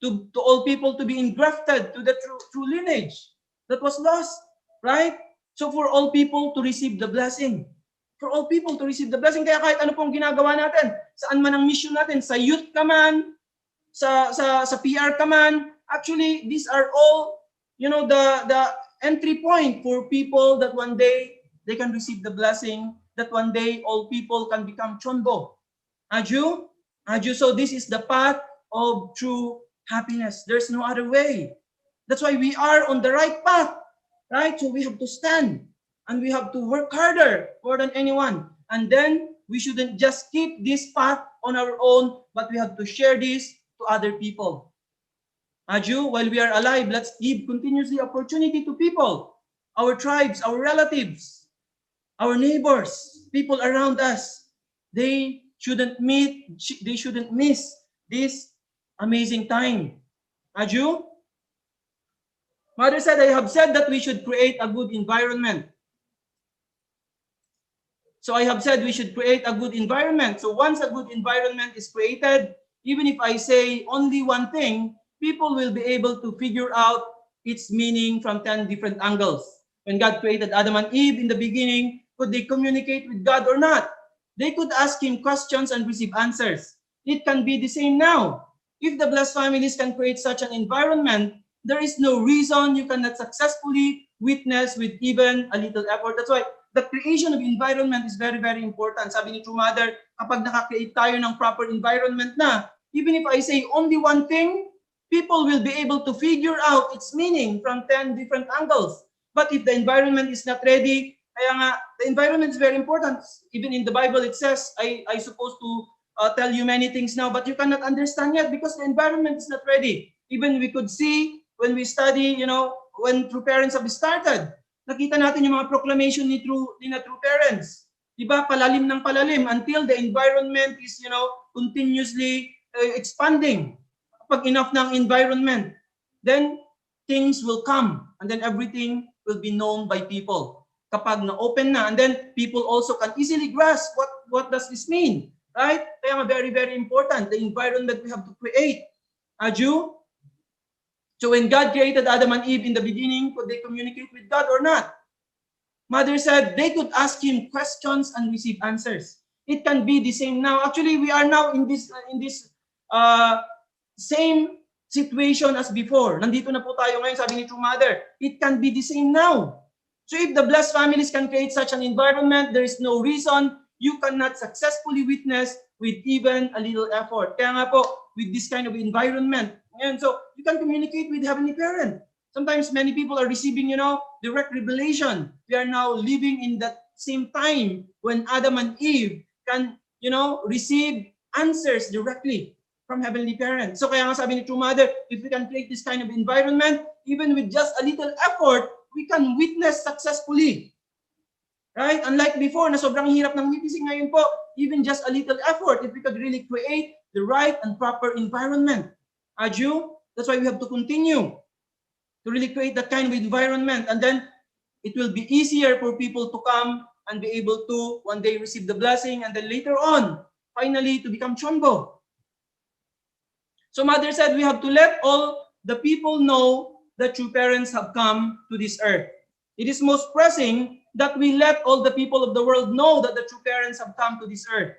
To all people to be engrafted to the true lineage that was lost, right? So for all people to receive the blessing. For all people to receive the blessing. Kaya kahit ano pong ginagawa natin, saan man ang mission natin, sa youth ka man, sa PR ka man, actually, these are all, the entry point for people that one day they can receive the blessing, that one day all people can become chonbo. So this is the path of true happiness. There's no other way. That's why we are on the right path, right? So we have to stand and we have to work harder more than anyone. And then we shouldn't just keep this path on our own, but we have to share this to other people. While we are alive, let's give continuously opportunity to people, our tribes, our relatives, our neighbors, people around us. They shouldn't miss this amazing time. Mother said, I have said that we should create a good environment. So I have said we should create a good environment. So once a good environment is created, even if I say only one thing, people will be able to figure out its meaning from 10 different angles. When God created Adam and Eve in the beginning, could they communicate with God or not? They could ask him questions and receive answers. It can be the same now. If the blessed families can create such an environment, there is no reason you cannot successfully witness with even a little effort. That's why the creation of environment is very, very important. Sabi ni True Mother, kapag nakakreate tayo ng proper environment na, even if I say only one thing, people will be able to figure out its meaning from 10 different angles. But if the environment is not ready, kaya nga, the environment is very important. Even in the Bible, it says, I supposed to tell you many things now, but you cannot understand yet because the environment is not ready. Even we could see when we study, when true parents have started, nakita natin yung mga proclamation ni true parents. Diba? Palalim ng palalim until the environment is, continuously expanding. Pag enough ng environment, then things will come and then everything will be known by people. Kapag na-open na, and then people also can easily grasp what does this mean, right? Kaya nga very, very important, the environment we have to create. So when God created Adam and Eve in the beginning, could they communicate with God or not? Mother said they could ask him questions and receive answers. It can be the same now. Actually, we are now in this same situation as before. Nandito na po tayo ngayon, sabi ni True Mother. It can be the same now. So if the blessed families can create such an environment, there is no reason you cannot successfully witness with even a little effort. Kaya nga po, with this kind of environment, and so you can communicate with Heavenly Parent. Sometimes many people are receiving, direct revelation. We are now living in that same time when Adam and Eve can, receive answers directly from Heavenly Parent. So kaya nga sabi ni True Mother, if we can create this kind of environment, even with just a little effort, we can witness successfully. Right? Unlike before, na sobrang hirap ng witnessing, ngayon po, even just a little effort, if we could really create the right and proper environment. That's why we have to continue to really create that kind of environment, and then it will be easier for people to come and be able to one day receive the blessing, and then later on, finally, to become chonbo. So Mother said we have to let all the people know that true parents have come to this earth. It is most pressing that we let all the people of the world know that the true parents have come to this earth.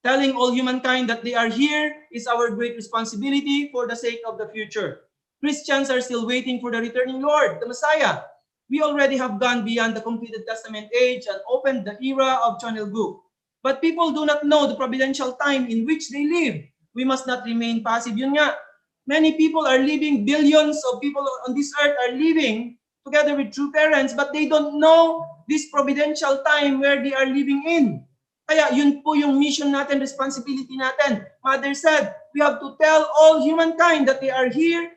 Telling all humankind that they are here is our great responsibility for the sake of the future. Christians are still waiting for the returning Lord, the Messiah. We already have gone beyond the completed Testament age and opened the era of Chonilguk. But people do not know the providential time in which they live. We must not remain passive. Yun nga, many people are living, billions of people on this earth are living together with true parents, but they don't know this providential time where they are living in. Kaya yun po yung mission natin, responsibility natin. Mother said, we have to tell all humankind that they are here.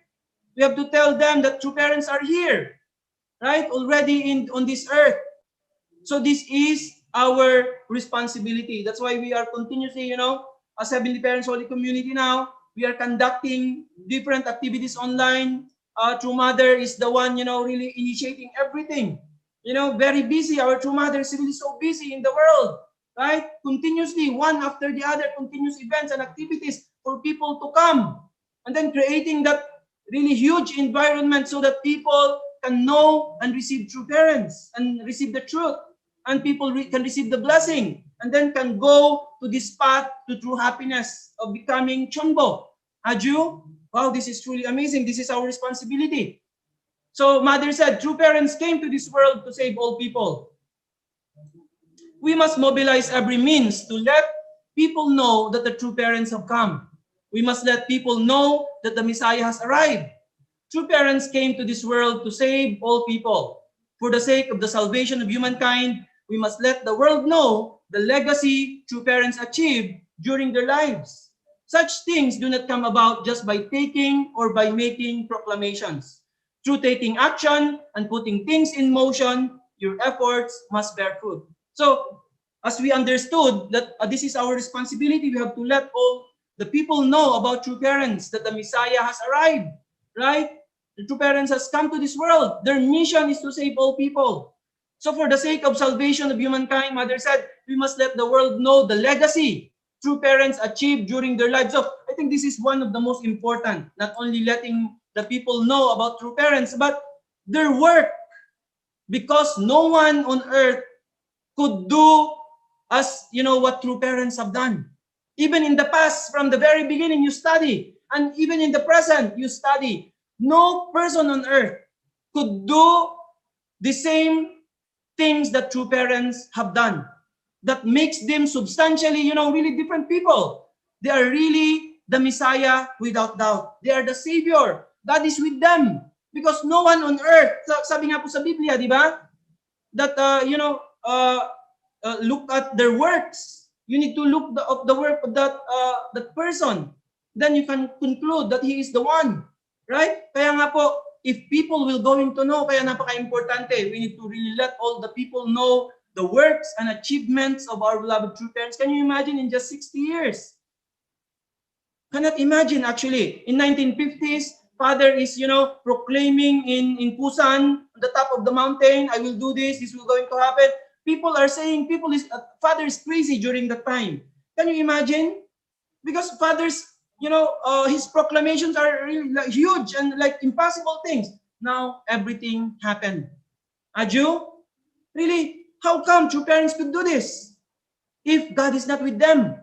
We have to tell them that true parents are here, right? Already on this earth. So this is our responsibility. That's why we are continuously, as Heavenly Parents Holy Community now, we are conducting different activities online. True Mother is the one, really initiating everything. Very busy. Our True Mother is really so busy in the world, right? Continuously, one after the other, continuous events and activities for people to come. And then creating that really huge environment so that people can know and receive true parents and receive the truth. And people can receive the blessing and then can go to this path to true happiness of becoming chonbo. Aju, wow, this is truly amazing. This is our responsibility. So Mother said, true parents came to this world to save all people. We must mobilize every means to let people know that the true parents have come. We must let people know that the Messiah has arrived. True parents came to this world to save all people. For the sake of the salvation of humankind, we must let the world know the legacy true parents achieved during their lives. Such things do not come about just by taking or by making proclamations. Through taking action and putting things in motion, your efforts must bear fruit. So, as we understood that this is our responsibility, we have to let all the people know about true parents, that the Messiah has arrived, right? The true parents has come to this world. Their mission is to save all people. So for the sake of salvation of humankind, Mother said, we must let the world know the legacy true parents achieved during their lives. So I think this is one of the most important, not only letting the people know about true parents, but their work, because no one on earth could do as, what true parents have done. Even in the past, from the very beginning, you study, and even in the present, you study. No person on earth could do the same things that true parents have done. That makes them substantially, really different people. They are really the Messiah without doubt. They are the Savior. God is with them. Because no one on earth, sabi nga po sa Biblia, di ba? That, look at their works. You need to look at the work of that person. Then you can conclude that he is the one. Right? Kaya nga po, if people will going to know, kaya napaka-importante, we need to really let all the people know the works and achievements of our beloved true parents. Can you imagine in just 60 years? Cannot imagine actually. In 1950s, Father is, proclaiming in Pusan, on the top of the mountain, I will do this will going to happen. People are saying, Father is crazy during that time. Can you imagine? Because Father's, his proclamations are really huge and like impossible things. Now, everything happened. Aju, really, how come true parents could do this? If God is not with them,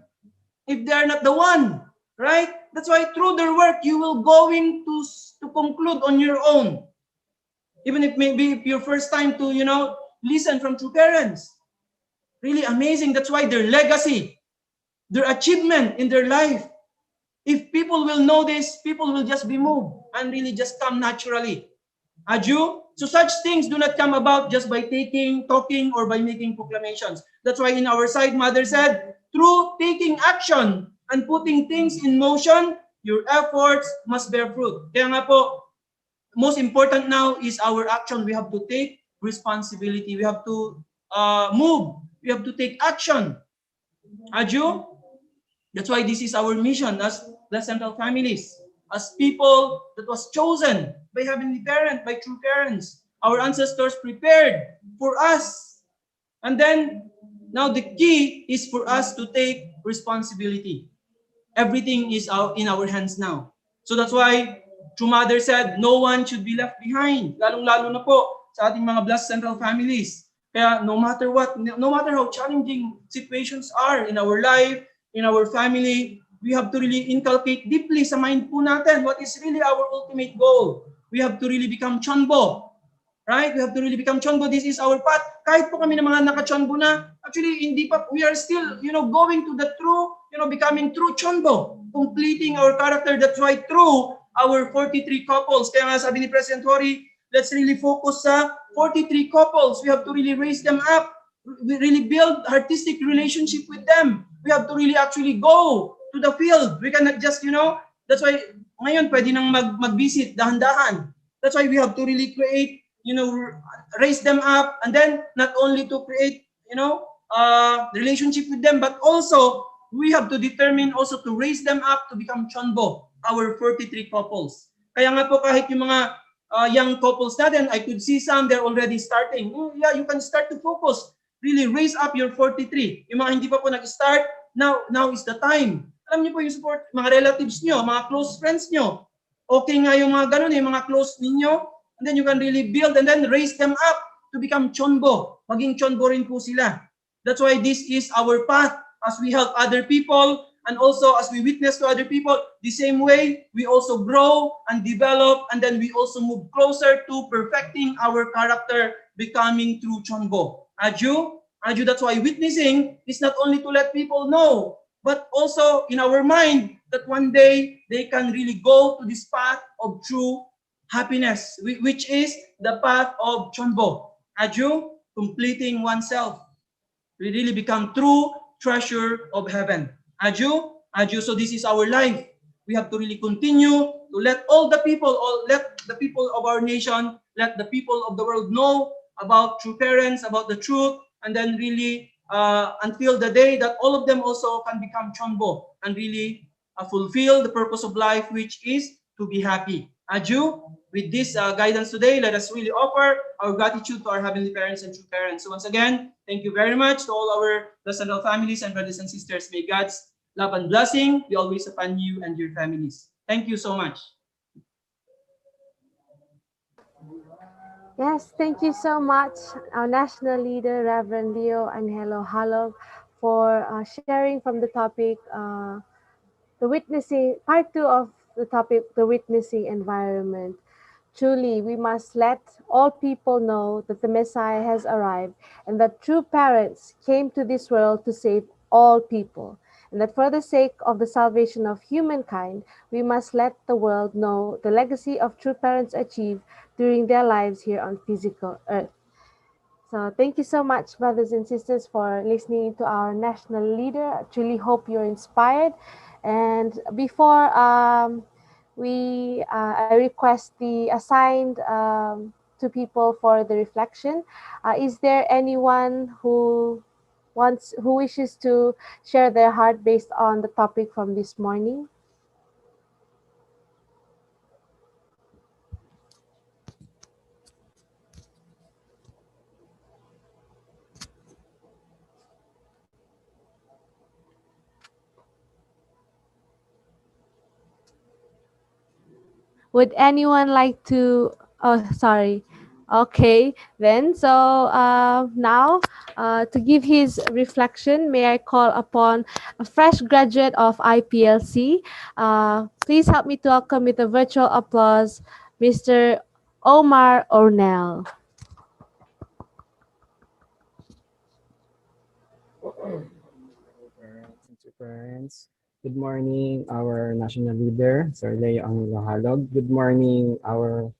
if they are not the one, right? That's why through their work, you will going to conclude on your own. Even if maybe your first time to, listen from true parents. Really amazing. That's why their legacy, their achievement in their life, if people will know this, people will just be moved and really just come naturally. Aju? So such things do not come about just by talking, or by making proclamations. That's why in our side, Mother said, through taking action and putting things in motion, your efforts must bear fruit. Kaya nga po, most important now is our action. We have to take responsibility. We have to move. We have to take action. Aju? That's why this is our mission as Blessed Central Families, as people that was chosen by Heavenly Parent, by true parents. Our ancestors prepared for us. And then, now the key is for us to take responsibility. Everything is in our hands now. So that's why True Mother said, no one should be left behind. Lalong-lalo na po sa ating mga Blessed Central Families. Kaya no matter what, no matter how challenging situations are in our life, in our family, we have to really inculcate deeply sa mind po natin what is really our ultimate goal. We have to really become chonbo. Right? We have to really become chonbo. This is our path. Kahit po kami ng mga naka-chonbo na, actually, hindi pa, we are still, going to the true, becoming true chonbo. Completing our character. That's why through our 43 couples. Kaya nga sabi ni President Hori, let's really focus sa 43 couples. We have to really raise them up. we really build artistic relationship with them. We have to really actually go to the field. We cannot just, that's why ngayon pwede nang mag-visit dahan-dahan. That's why we have to really create, raise them up, and then not only to create, relationship with them, but also we have to determine also to raise them up to become chonbo, our 43 couples. Kaya nga po kahit yung mga young couples natin, I could see some, they're already starting. Oh, yeah, you can start to focus. Really raise up your 43. Yung mga hindi pa po nag-start, now is the time. Alam niyo po yung support, mga relatives nyo, mga close friends nyo. Okay nga yung mga ganun, yung mga close ninyo. And then you can really build and then raise them up to become chonbo. Maging chonbo rin po sila. That's why this is our path as we help other people and also as we witness to other people. The same way, we also grow and develop, and then we also move closer to perfecting our character, becoming true chonbo. Aju, that's why witnessing is not only to let people know, but also in our mind that one day they can really go to this path of true happiness, which is the path of chonbo. Aju, completing oneself. We really become true treasure of heaven. Aju, so this is our life. We have to really continue to let all the people, let the people of our nation, let the people of the world know about true parents, about the truth, and then really until the day that all of them also can become chonbo and really fulfill the purpose of life, which is to be happy. Aju, with this guidance today, let us really offer our gratitude to our heavenly parents and true parents. So once again, thank you very much to all our blessed families and brothers and sisters. May God's love and blessing be always upon you and your families. Thank you so much. Yes, thank you so much, our national leader, Reverend Leo Angelo Halog, for sharing from the topic, the witnessing, part 2 of the topic, the witnessing environment. Truly, we must let all people know that the Messiah has arrived and that true parents came to this world to save all people. And that for the sake of the salvation of humankind, we must let the world know the legacy of true parents achieved during their lives here on physical earth. So thank you so much, brothers and sisters, for listening to our national leader. I truly hope you're inspired. And before I request the assigned to people for the reflection, is there anyone who wishes to share their heart based on the topic from this morning? Would anyone like to? Oh, sorry. Okay, then. So now, to give his reflection, may I call upon a fresh graduate of IPLC. Please help me to welcome with a virtual applause, Mr. Omar Ornell. Parents. Good morning, our national leader, Sir Leo Angelo Halog. Good morning, our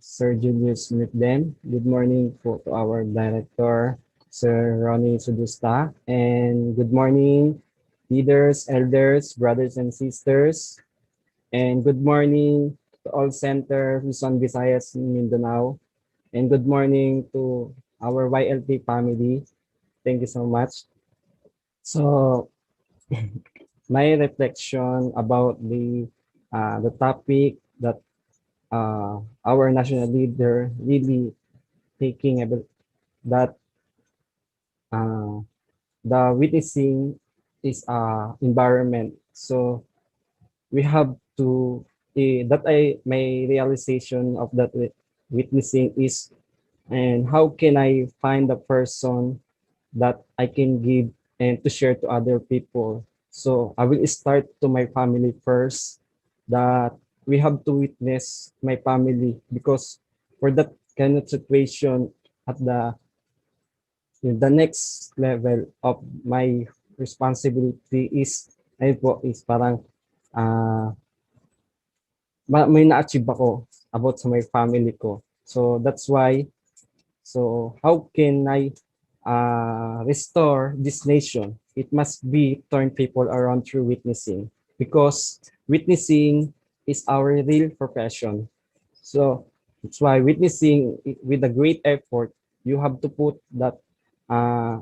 Sir Julius Mitden. Good morning to our director, Sir Ronnie Sudusta. And good morning, leaders, elders, brothers and sisters. And good morning to all Center Luzon, Visayas, Mindanao. And good morning to our YLT family. Thank you so much. So, my reflection about the topic that our national leader really taking about that the witnessing is environment. So we have to my realization of that witnessing is, and how can I find the person that I can give and to share to other people. So I will start to my family first, that we have to witness my family, because for that kind of situation at the next level of my responsibility is is parang may na-achieve ako about sa my family ko. So that's why, so how can I restore this nation, it must be turn people around through witnessing, because witnessing is our real profession. So that's why witnessing with a great effort, you have to put that uh,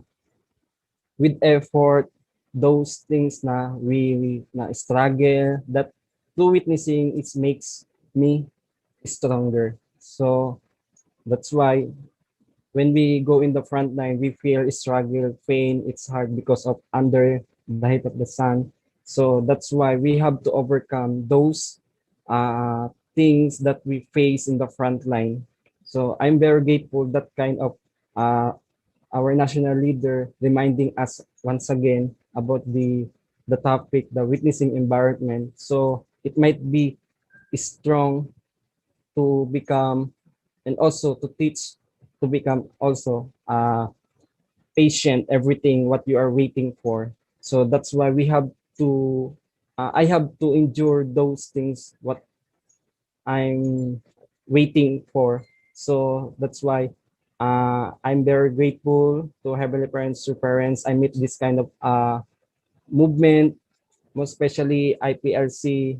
with effort, those things na we na struggle, that through witnessing it makes me stronger. So that's why when we go in the front line, we feel struggle, pain, it's hard because of under the heat of the sun. So that's why we have to overcome those things that we face in the front line. So I'm very grateful that kind of uh, our national leader reminding us once again about the topic, the witnessing environment. So it might be strong to become, and also to teach, to become also patient, everything what you are waiting for. So that's why we have to I have to endure those things what I'm waiting for. So that's why I'm very grateful to Heavenly Parents, to parents. I meet this kind of movement, most especially IPLC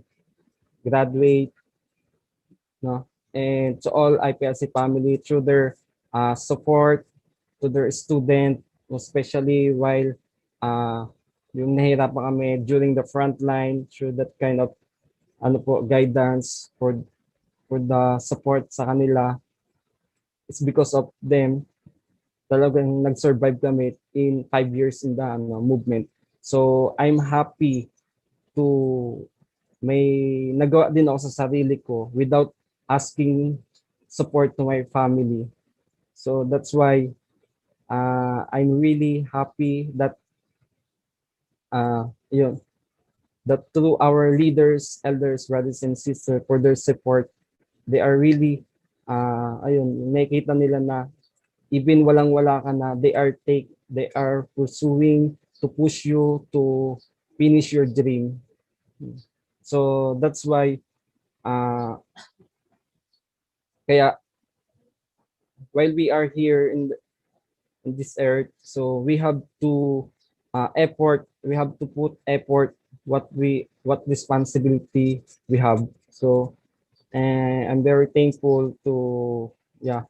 graduate, no, and to all IPLC family through their support to their student, especially while uh, yung nahirapan kami during the front line, through that kind of ano po, guidance for the support sa kanila. It's because of them talagang nag-survive kami in 5 years in the movement. So I'm happy to may nagawa din ako sa sarili ko without asking support to my family. So that's why I'm really happy that yun, that through our leaders, elders, brothers and sisters for their support, they are really ayun, nakita nila na even walang-wala ka na, they are pursuing to push you to finish your dream. So that's why kaya while we are here in this earth, so we have to we have to put effort what responsibility we have. So and I'm very thankful to yeah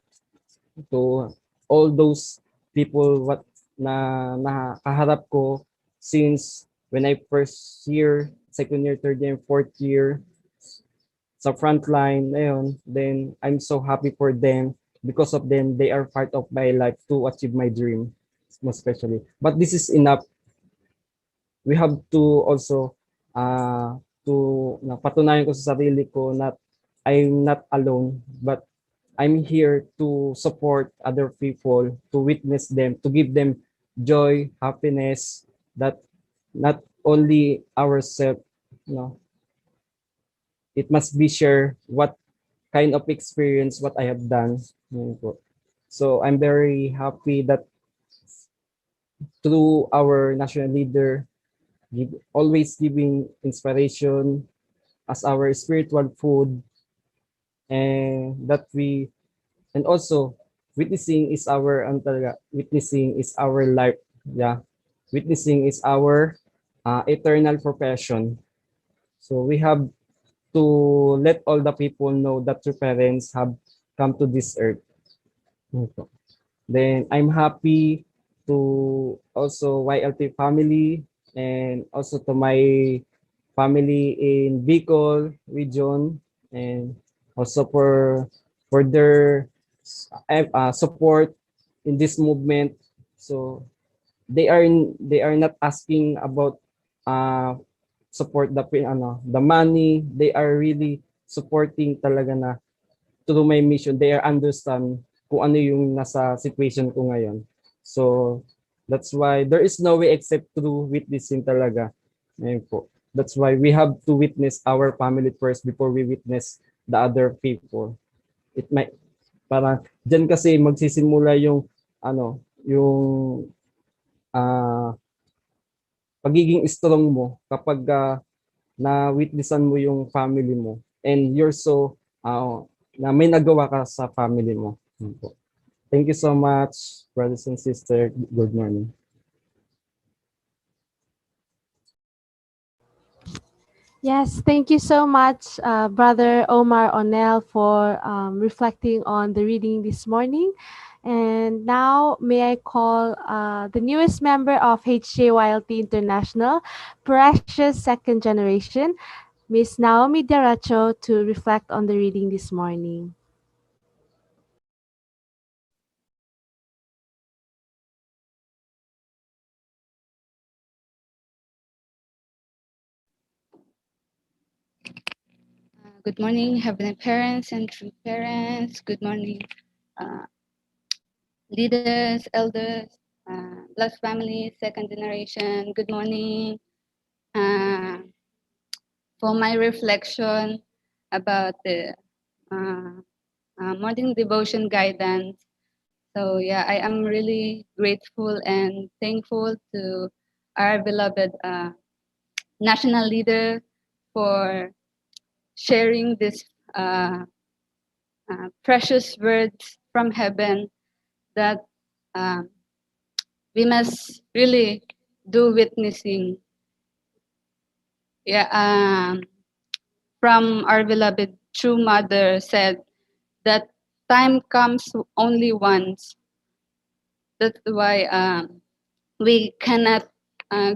to all those people what na nakaharap ko since when I first year, second year, third year, and fourth year sa front line ngayon. Then I'm so happy for them, because of them they are part of my life to achieve my dream, most especially. But this is enough. We have to also to patunayan ko sa sarili ko na I'm not alone, but I'm here to support other people, to witness them, to give them joy, happiness, that not only ourselves, you know, it must be shared what kind of experience what I have done. Yun po. So I'm very happy that through our national leader, always giving inspiration as our spiritual food, and that we, and also witnessing is our witnessing is our life. Yeah, witnessing is our eternal profession. So we have to let all the people know that your parents have come to this earth. Then I'm happy to also YLT family, and also to my family in Bicol region, and also for their support in this movement. So they are not asking about support the money. They are really supporting talaga na through my mission. They are understand kung ano yung nasa situation ko ngayon. So that's why there is no way except through witnessing talaga. Ayun po. That's why we have to witness our family first before we witness the other people. It might parang diyan kasi magsisimula yung yung pagiging strong mo kapag na-witnessan mo yung family mo, and you're so na may nagawa ka sa family mo. Thank you so much, brothers and sisters. Good morning. Yes, thank you so much, Brother Omar O'Neill, for reflecting on the reading this morning. And now, may I call the newest member of HJYLT International, Precious Second Generation, Miss Naomi Deracho, to reflect on the reading this morning. Good morning, Heavenly Parents and true parents. Good morning, uh, leaders, elders, blessed family, second generation. Good morning. For my reflection about the uh, morning devotion guidance. So yeah, I am really grateful and thankful to our beloved national leader for sharing this precious words from heaven that um, we must really do witnessing. Yeah, from our beloved true mother said that time comes only once. That's why we cannot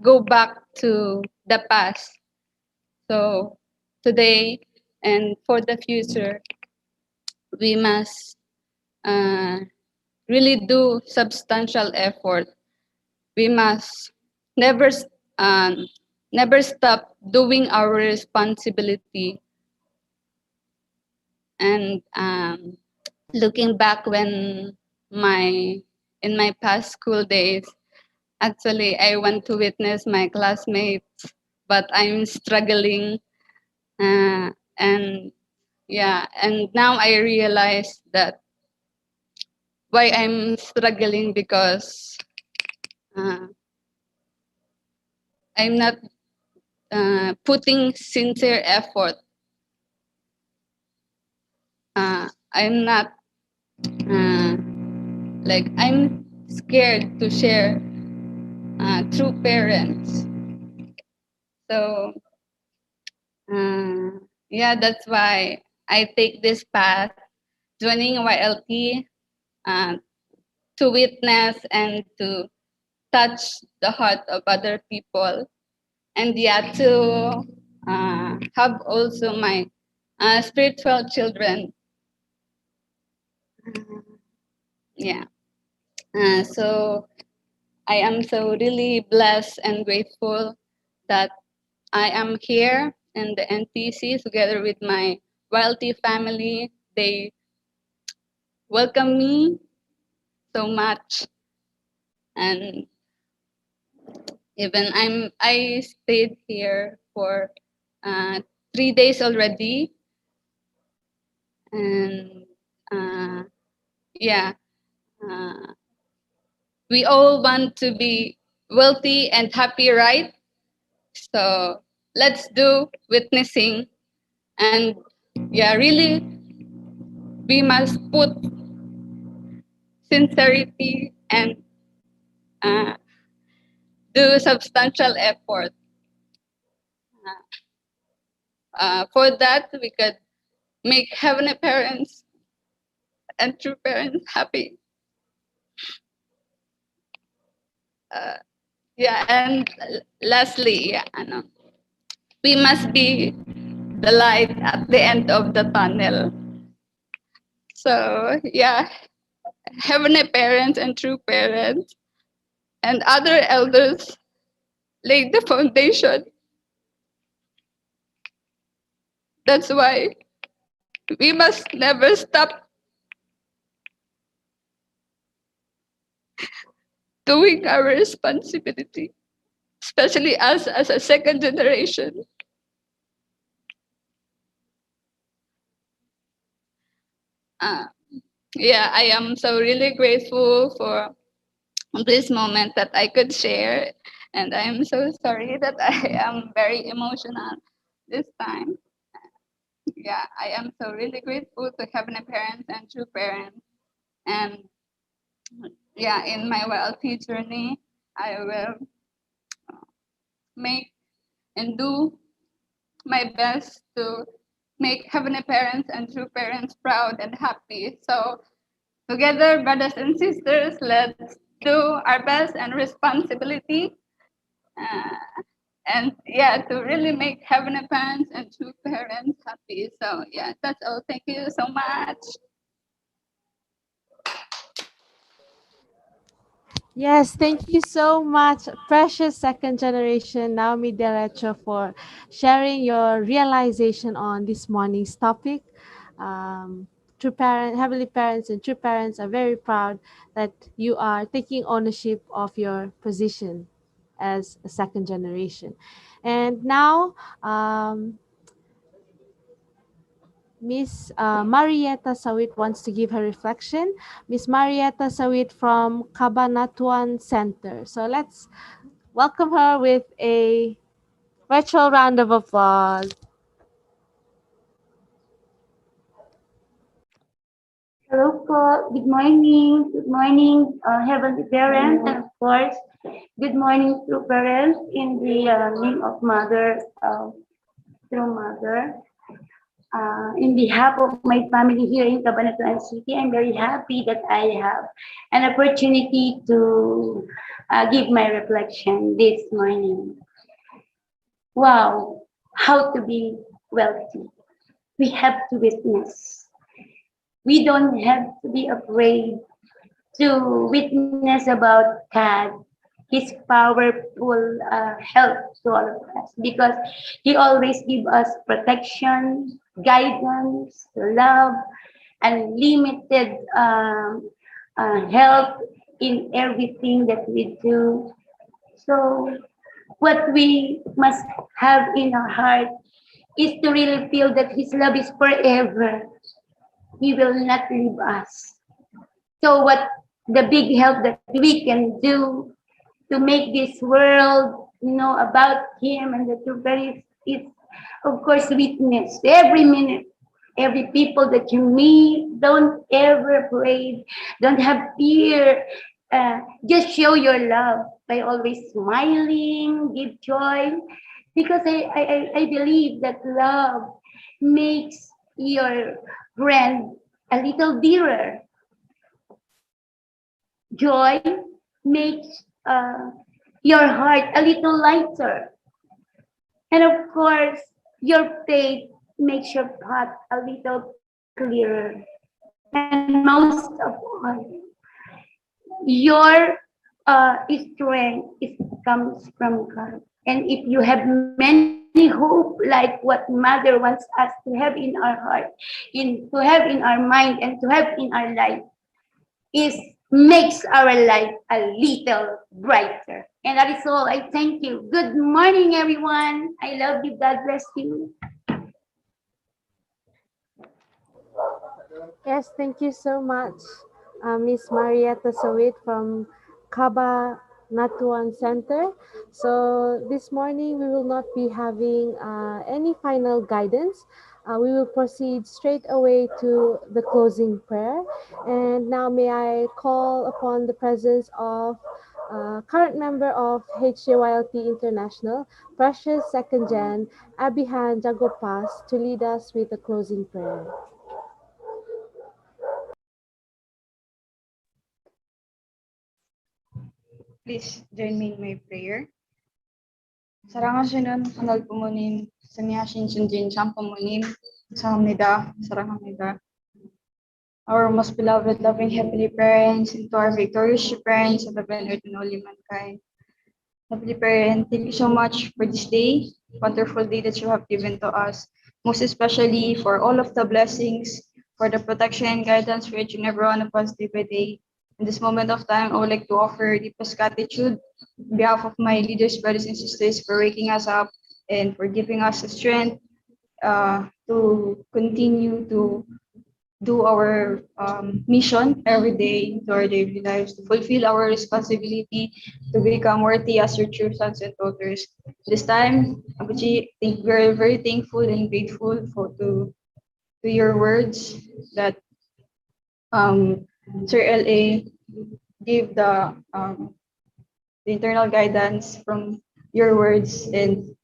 go back to the past. So today and for the future, we must uh, really do substantial effort. We must never um, never stop doing our responsibility. And looking back when my in my past school days, actually I want to witness my classmates, but I'm struggling. And yeah, and now I realize that why I'm struggling because uh, I'm not putting sincere effort. I'm not like I'm scared to share true parents. So yeah, that's why I take this path, joining YLT uh, to witness and to touch the heart of other people, and yeah, to have also my spiritual children. Yeah. So I am so really blessed and grateful that I am here in the NTC together with my wealthy family. They welcome me so much, and even I stayed here for 3 days already, and uh, yeah, uh, we all want to be wealthy and happy, right? So let's do witnessing, and yeah, really, we must put sincerity and uh, do substantial effort. For that, we could make heavenly parents and true parents happy. Uh, yeah, and lastly, yeah, we must be the light at the end of the tunnel. So yeah, heavenly parents and true parents and other elders laid the foundation. That's why we must never stop doing our responsibility, especially us as a second generation. Uh, yeah, I am so really grateful for this moment that I could share. And I'm so sorry that I am very emotional this time. Yeah, I am so really grateful to Heavenly Parents and true parents. And yeah, in my YLT journey, I will make and do my best to make Heavenly Parents and true parents proud and happy. So together, brothers and sisters, let's do our best and responsibility. And yeah, to really make Heavenly Parents and true parents happy. So yeah, that's all. Thank you so much. Yes, thank you so much, precious second generation Naomi Derecho, for sharing your realization on this morning's topic. Heavenly parents and true parents are very proud that you are taking ownership of your position as a second generation. And now, Miss Marietta Sawit wants to give her reflection. Miss Marietta Sawit from Cabanatuan Center. So let's welcome her with a virtual round of applause. Hello po. Good morning. Good morning, Heavenly Parents, and of course, good morning to parents in the name of Mother, through Mother. In behalf of my family here in Cabanatuan City, I'm very happy that I have an opportunity to give my reflection this morning. Wow, how to be wealthy. We have to witness. We don't have to be afraid to witness about God, His powerful help to all of us, because He always give us protection, guidance, love, unlimited help in everything that we do. So what we must have in our heart is to really feel that His love is forever. He will not leave us. So what the big help that we can do to make this world know about Him and the true God is of course witness every minute. Every people that you meet, don't ever afraid, don't have fear. Just show your love by always smiling, give joy, because I believe that love makes your friend a little dearer. Joy makes your heart a little lighter. And of course, your faith makes your path a little clearer. And most of all, your strength comes from God. And if you have many hope, like what Mother wants us to have in our heart, to have in our mind, and to have in our life, is makes our life a little brighter. And that is all. I thank you. Good morning, everyone. I love you. God bless you. Yes, thank you so much, Miss Marietta Sawit from Cabanatuan Center. So this morning we will not be having any final guidance. We will proceed straight away to the closing prayer. And now may I call upon the presence of current member of HJYLT International, Precious Second Gen, Abihan Jagopas, to lead us with the closing prayer. Please join me in my prayer. 사랑하시는 하늘 부모님, 승리하신 신진 참 부모님, 사랑합니다. 사랑합니다. Our most beloved, loving heavenly parents, and to our victorious parents of heaven, earth, and holy mankind. Heavenly Parent, thank you so much for this day, wonderful day that you have given to us, most especially for all of the blessings, for the protection and guidance for each and every one of us day by day. In this moment of time, I would like to offer deepest gratitude on behalf of my leaders, brothers, and sisters for waking us up and for giving us the strength to continue to do our mission every day to our daily lives, to fulfill our responsibility to become worthy as your true sons and daughters. This time, Abuji, we're very thankful and grateful to your words that Sir L.A. give the internal guidance from your words, and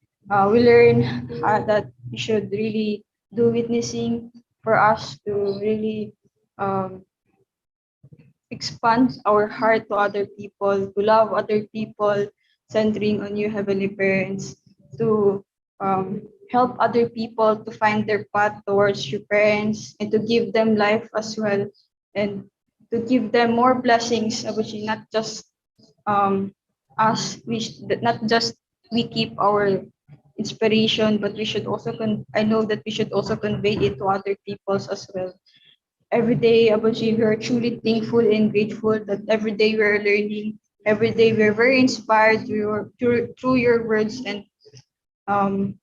we learn that we should really do witnessing for us to really um, expand our heart to other people, to love other people, centering on you, Heavenly Parents, to help other people to find their path towards your parents, and to give them life as well, and to give them more blessings, which is not just us, not just we keep our inspiration, but we should also I know that we should also convey it to other peoples as well. Every day, Abuji, we are truly thankful and grateful that every day we are learning. Every day we are very inspired through your words, and um,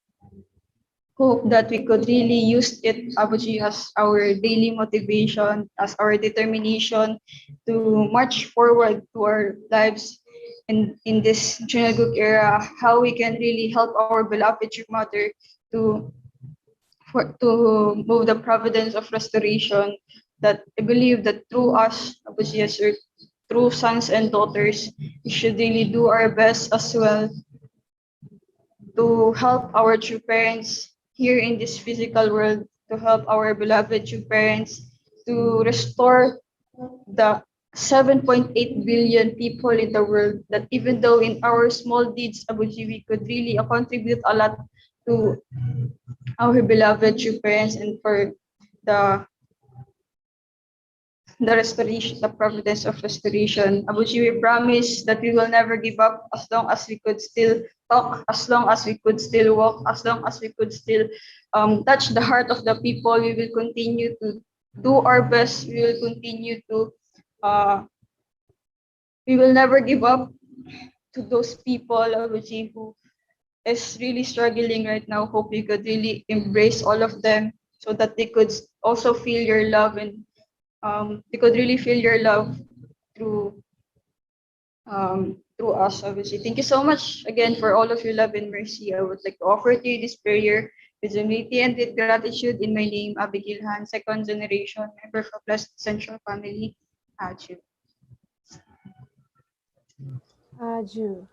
hope that we could really use it, Abuji, as our daily motivation, as our determination to march forward to our lives in this Junaguk era, how we can really help our beloved True Mother to to move the providence of restoration, that I believe that through us, Abuji, as your true sons and daughters, we should really do our best as well to help our true parents here in this physical world, to help our beloved true parents to restore the 7.8 billion people in the world, that even though in our small deeds, Abuji, we could really contribute a lot to our beloved true parents, and for the the restoration, the providence of restoration. Abuji, we promise that we will never give up as long as we could still talk, as long as we could still walk, as long as we could still touch the heart of the people. We will continue to do our best. We will continue to, we will never give up to those people, Abuji, who is really struggling right now. Hope you could really embrace all of them so that they could also feel your love, and they could really feel your love through through us, obviously. Thank you so much again for all of your love and mercy. I would like to offer to you this prayer with humility and with gratitude in my name, Abigail Han, second generation member of Blessed Central Family. Aju. Aju.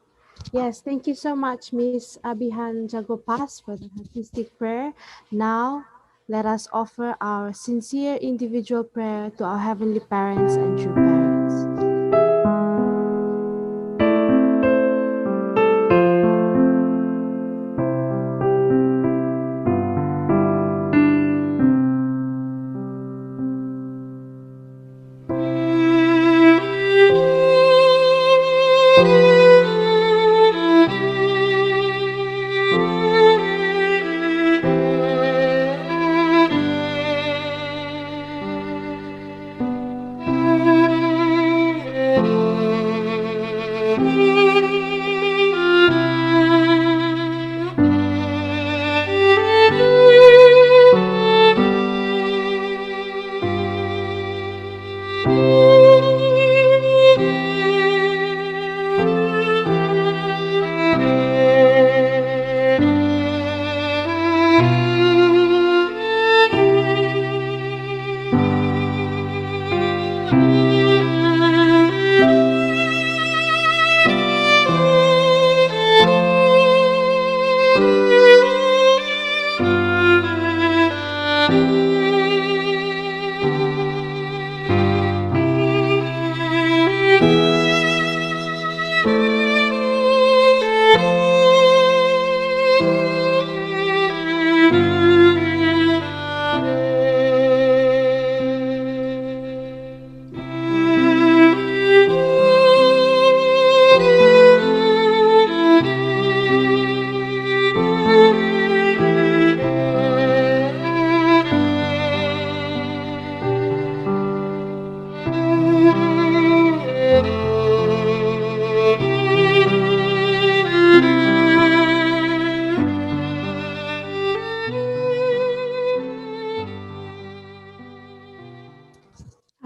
Yes, thank you so much, Miss Abihan Jagopas, for the artistic prayer. Now, let us offer our sincere individual prayer to our Heavenly Parents and true parents.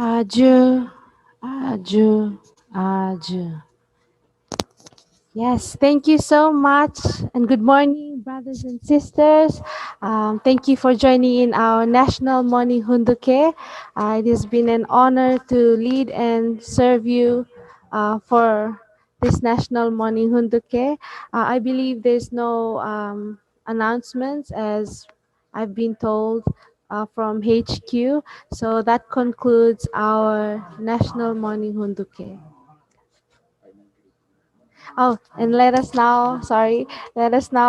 Aju, aju, aju. Yes, thank you so much, and good morning, brothers and sisters. Thank you for joining in our National Morning Hunduke. It has been an honor to lead and serve you for this National Morning Hunduke. I believe there's no announcements as I've been told from HQ. So that concludes our National Morning Hunduke. Oh, and let us now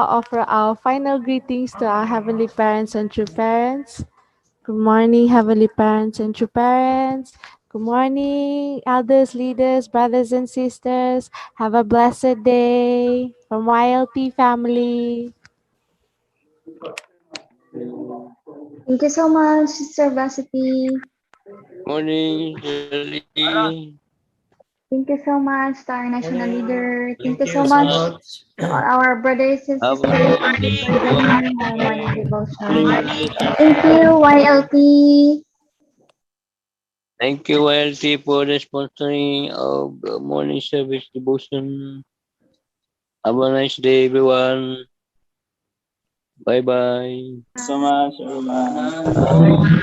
offer our final greetings to our Heavenly Parents and True Parents. Good morning, Heavenly Parents and True Parents. Good morning, elders, leaders, brothers and sisters. Have a blessed day from YLT family. Thank you so much, Sister Varsity. Morning, Shirley. Thank you so much to our national leader. Thank you Thank so you so much much. to all our brothers and Have sisters a for morning, joining our morning devotion. morning. Thank you, YLT. Thank you, LT, for the sponsoring of the morning service devotion. Have a nice day, everyone. Bye-bye. So much, everyone.